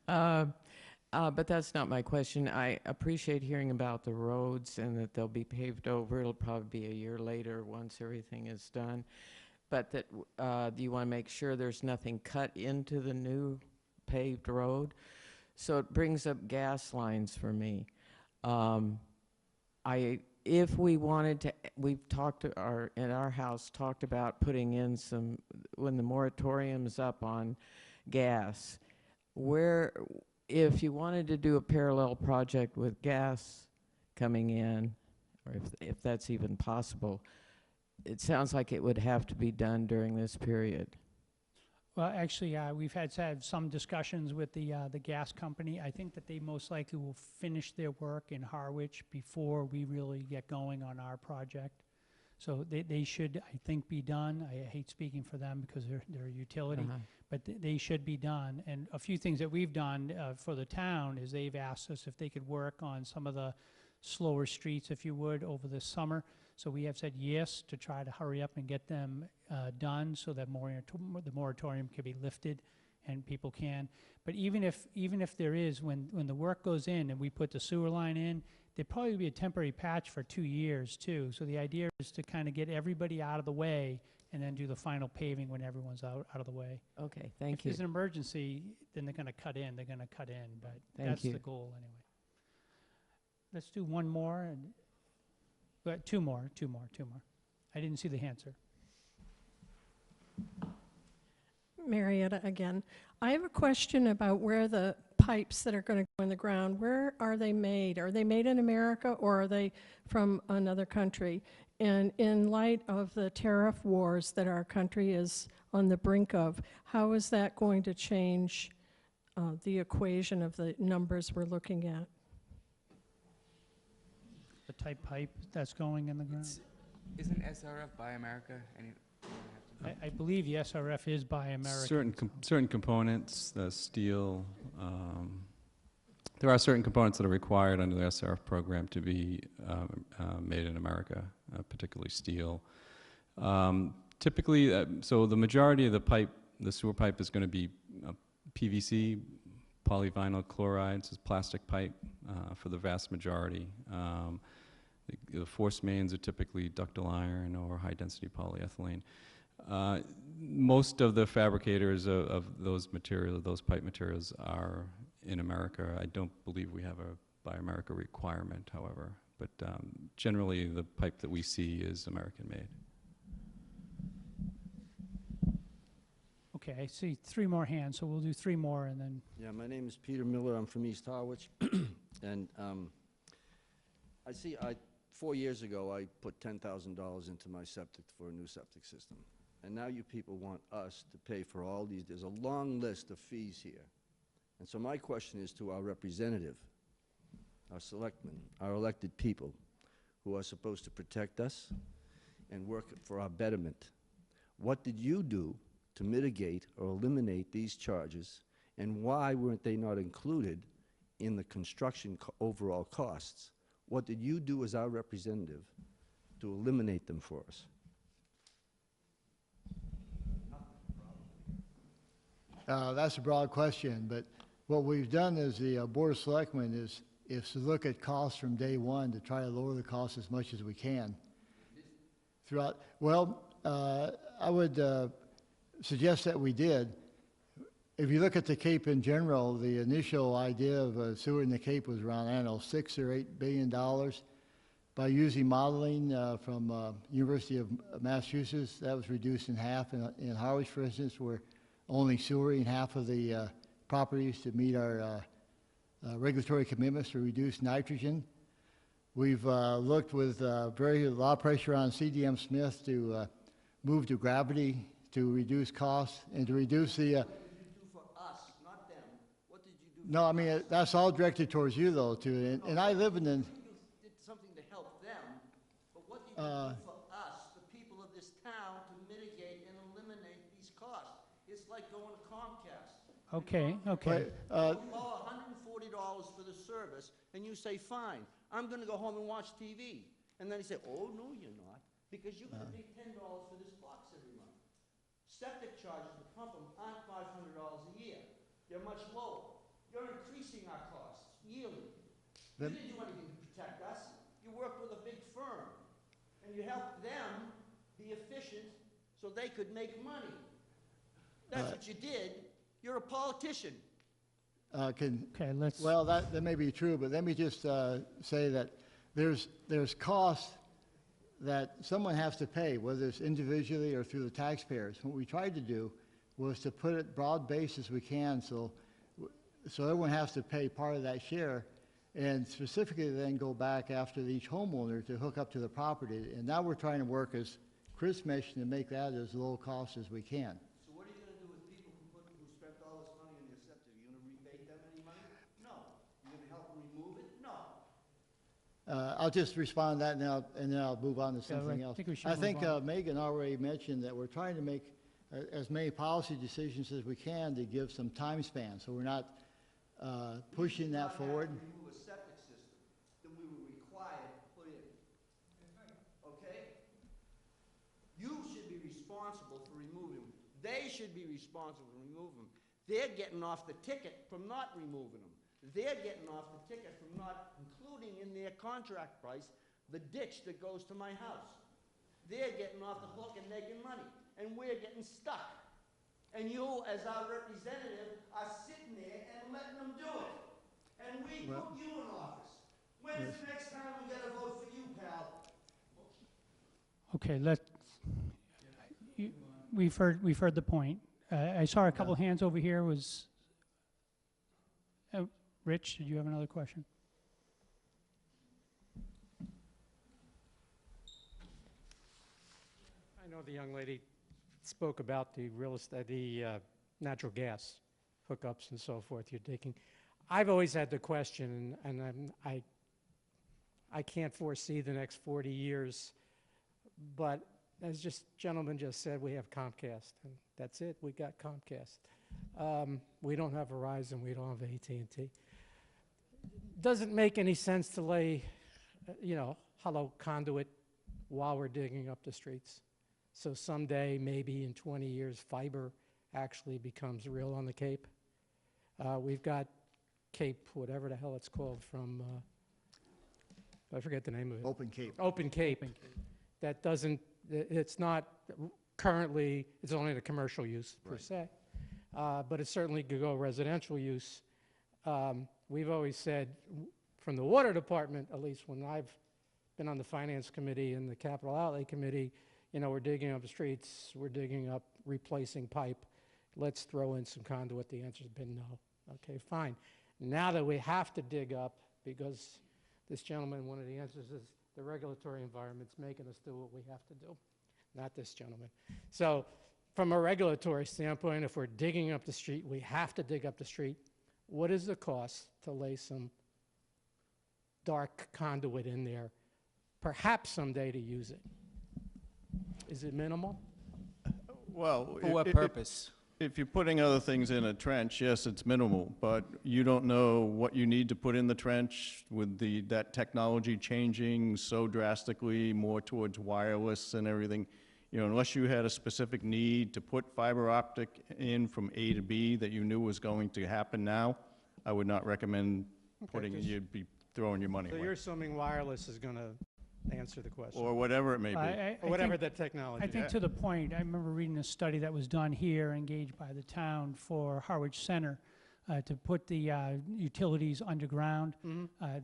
But that's not my question. I appreciate hearing about the roads and that they'll be paved over. It'll probably be a year later once everything is done. But that do you want to make sure there's nothing cut into the new paved road? So it brings up gas lines for me. If we wanted to, we've talked to in our house, talked about putting in some, when the moratorium's up on gas, where, if you wanted to do a parallel project with gas coming in, or if that's even possible, it sounds like it would have to be done during this period. Well, actually, we've had some discussions with the gas company. I think that they most likely will finish their work in Harwich before we really get going on our project. So they should, I think, be done. I hate speaking for them because they're a utility, but they should be done. And a few things that we've done for the town is they've asked us if they could work on some of the slower streets, if you would, over the summer. So we have said yes to try to hurry up and get them done so that the moratorium can be lifted and people can. But even if there is, when the work goes in and we put the sewer line in, there'd probably be a temporary patch for 2 years too. So the idea is to kind of get everybody out of the way and then do the final paving when everyone's out of the way. Okay, thank If you. there's an emergency, then they're going to cut in. They're going to cut in, but that's the goal anyway. Let's do one more. Two more. I didn't see the hand, sir. Marietta again. I have a question about where the pipes that are going to go in the ground, where are they made? Are they made in America or are they from another country? And in light of the tariff wars that our country is on the brink of, how is that going to change the equation of the numbers we're looking at? The type pipe that's going in the ground? Isn't SRF Buy America? I believe the SRF is Buy America. Certain components, the steel, there are certain components that are required under the SRF program to be made in America, particularly steel. Typically, so the majority of the sewer pipe is going to be PVC, polyvinyl chlorides, is plastic pipe for the vast majority. The force mains are typically ductile iron or high-density polyethylene. Most of the fabricators of those materials, those pipe materials, are in America. I don't believe we have a Buy America requirement, however, but generally the pipe that we see is American-made. Okay, I see 3 more hands, so we'll do 3 more and then. Yeah, my name is Peter Miller. I'm from East Harwich. And I see, 4 years ago, I put $10,000 into my septic for a new septic system. And now you people want us to pay for all these. There's a long list of fees here. And so my question is to our representative, our selectmen, our elected people, who are supposed to protect us and work for our betterment. What did you do to mitigate or eliminate these charges, and why weren't they not included in the construction overall costs? What did you do as our representative to eliminate them for us? That's a broad question, but what we've done as the Board of Selectmen is to look at costs from day one to try to lower the costs as much as we can. Throughout, well, I would suggest that we did. If you look at the Cape in general, the initial idea of a sewer in the Cape was around, I don't know, $6 or $8 billion. by using modeling from University of Massachusetts, that was reduced in half. In Harwich, for instance, we're only sewering half of the properties to meet our regulatory commitments to reduce nitrogen. We've looked with very low pressure on CDM Smith to move to gravity to reduce costs and to reduce the... What did you do for us, not them? What did you do No, I mean, that's all directed towards you, though, too. And I live in the... You did something to help them, but what did you do for us, the people of this town, to mitigate and eliminate these costs? It's like going to Comcast. Okay, okay. You owe $140 for the service, and you say, fine, I'm going to go home and watch TV. And then you say, oh, no, you're not, because you can pay $10 for this box every month. Septic charges to pump them aren't $500 a year. They're much lower. You're increasing our costs yearly. You didn't do anything to protect us. You worked with a big firm, and you helped them be efficient so they could make money. That's what you did. You're a politician. Okay, let's... Well, that may be true, but let me just say that there's costs that someone has to pay, whether it's individually or through the taxpayers. What we tried to do was to put it broad-based as we can, so everyone has to pay part of that share, and specifically then go back after each homeowner to hook up to the property. And now we're trying to work, as Chris mentioned, to make that as low cost as we can. So what are you going to do with people who spent all this money on their septic? Are you going to rebate them any money? No. You're going to help them remove it? No. I'll just respond to that now, and then I'll move on to something else. I think Megan already mentioned that we're trying to make as many policy decisions as we can to give some time span, so we're not pushing that forward. If we remove a septic system, then we were required to put in. Okay? You should be responsible for removing them. They should be responsible for removing them. They're getting off the ticket from not removing them. They're getting off the ticket from not including in their contract price the ditch that goes to my house. They're getting off the hook and making money, and we're getting stuck. And you, as our representative, are sitting there and letting them do it. And we put you in office. When's the next time we gotta vote for you, pal? Okay, we've heard the point. I saw a couple hands over here. Was Rich, did you have another question? I know the young lady spoke about the natural gas hookups and so forth you're taking. I've always had the question, and I can't foresee the next 40 years, but as gentleman just said, we have Comcast, and that's it. We got Comcast. We don't have Verizon. We don't have AT&T. Doesn't make any sense to lay, hollow conduit while we're digging up the streets. So someday, maybe in 20 years, fiber actually becomes real on the Cape. We've got Cape, whatever the hell it's called, from, I forget the name of it. Open Cape. Open Cape. That doesn't, it's not currently, it's only the commercial use per se. But it certainly could go residential use. We've always said, from the water department, at least when I've been on the finance committee and the capital outlay committee, we're digging up streets, we're digging up, replacing pipe. Let's throw in some conduit. The answer's been no. Okay, fine. Now that we have to dig up, because this gentleman, one of the answers is the regulatory environment's making us do what we have to do, not this gentleman. So from a regulatory standpoint, if we're digging up the street, we have to dig up the street. What is the cost to lay some dark conduit in there, perhaps someday to use it? Is it minimal? Well, For what purpose? If you're putting other things in a trench, yes, it's minimal, but you don't know what you need to put in the trench with that technology changing so drastically more towards wireless and everything. Unless you had a specific need to put fiber optic in from A to B that you knew was going to happen now, I would not recommend putting it. You'd be throwing your money So away. you're assuming wireless is going to answer the question? Or whatever it may be. Or whatever that technology I think to the point, I remember reading a study that was done here, engaged by the town for Harwich Center, to put the utilities underground.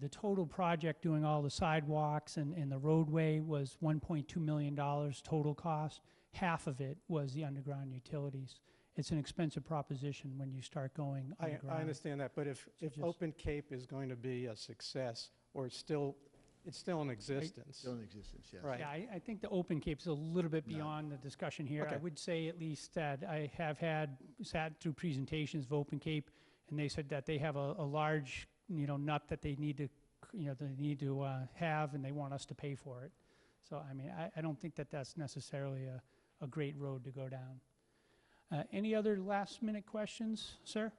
The total project, doing all the sidewalks and the roadway, was $1.2 million total cost. Half of it was the underground utilities. It's an expensive proposition when you start going underground. I understand that, but if Open Cape is going to be a success, or it's still in existence. Still in existence, yes. Right. Yeah, I think the Open Cape's a little bit beyond the discussion here. I Okay. would say at least that I have sat through presentations of Open Cape, and they said that they have a large, nut that they need to, have, and they want us to pay for it. So, I mean, I don't think that that's necessarily a great road to go down. Any other last-minute questions, sir?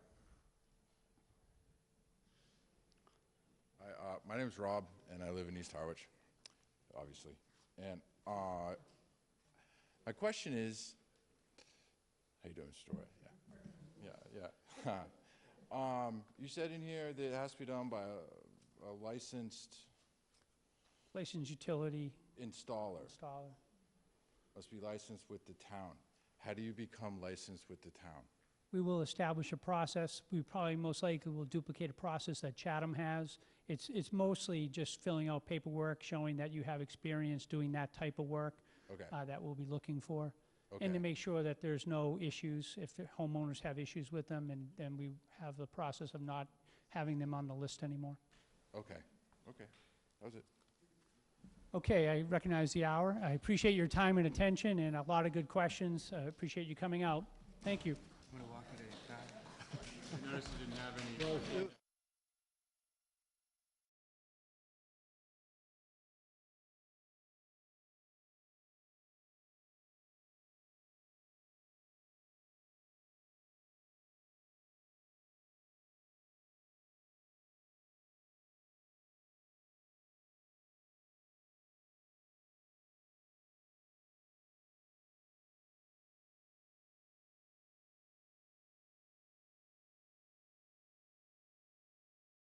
Hi, my name is Rob, and I live in East Harwich, obviously. And my question is, how you doing, Mr. Stewart? Yeah. You said in here that it has to be done by a licensed utility installer. Installer. Must be licensed with the town. How do you become licensed with the town? We will establish a process. We probably most likely will duplicate a process that Chatham has. It's mostly just filling out paperwork, showing that you have experience doing that type of work. Okay. That we'll be looking for. Okay. And to make sure that there's no issues, if the homeowners have issues with them, and then we have the process of not having them on the list anymore. Okay. Okay. That was it. Okay, I recognize the hour. I appreciate your time and attention and a lot of good questions. I appreciate you coming out. Thank you. I'm going to walk it. I noticed you didn't have any.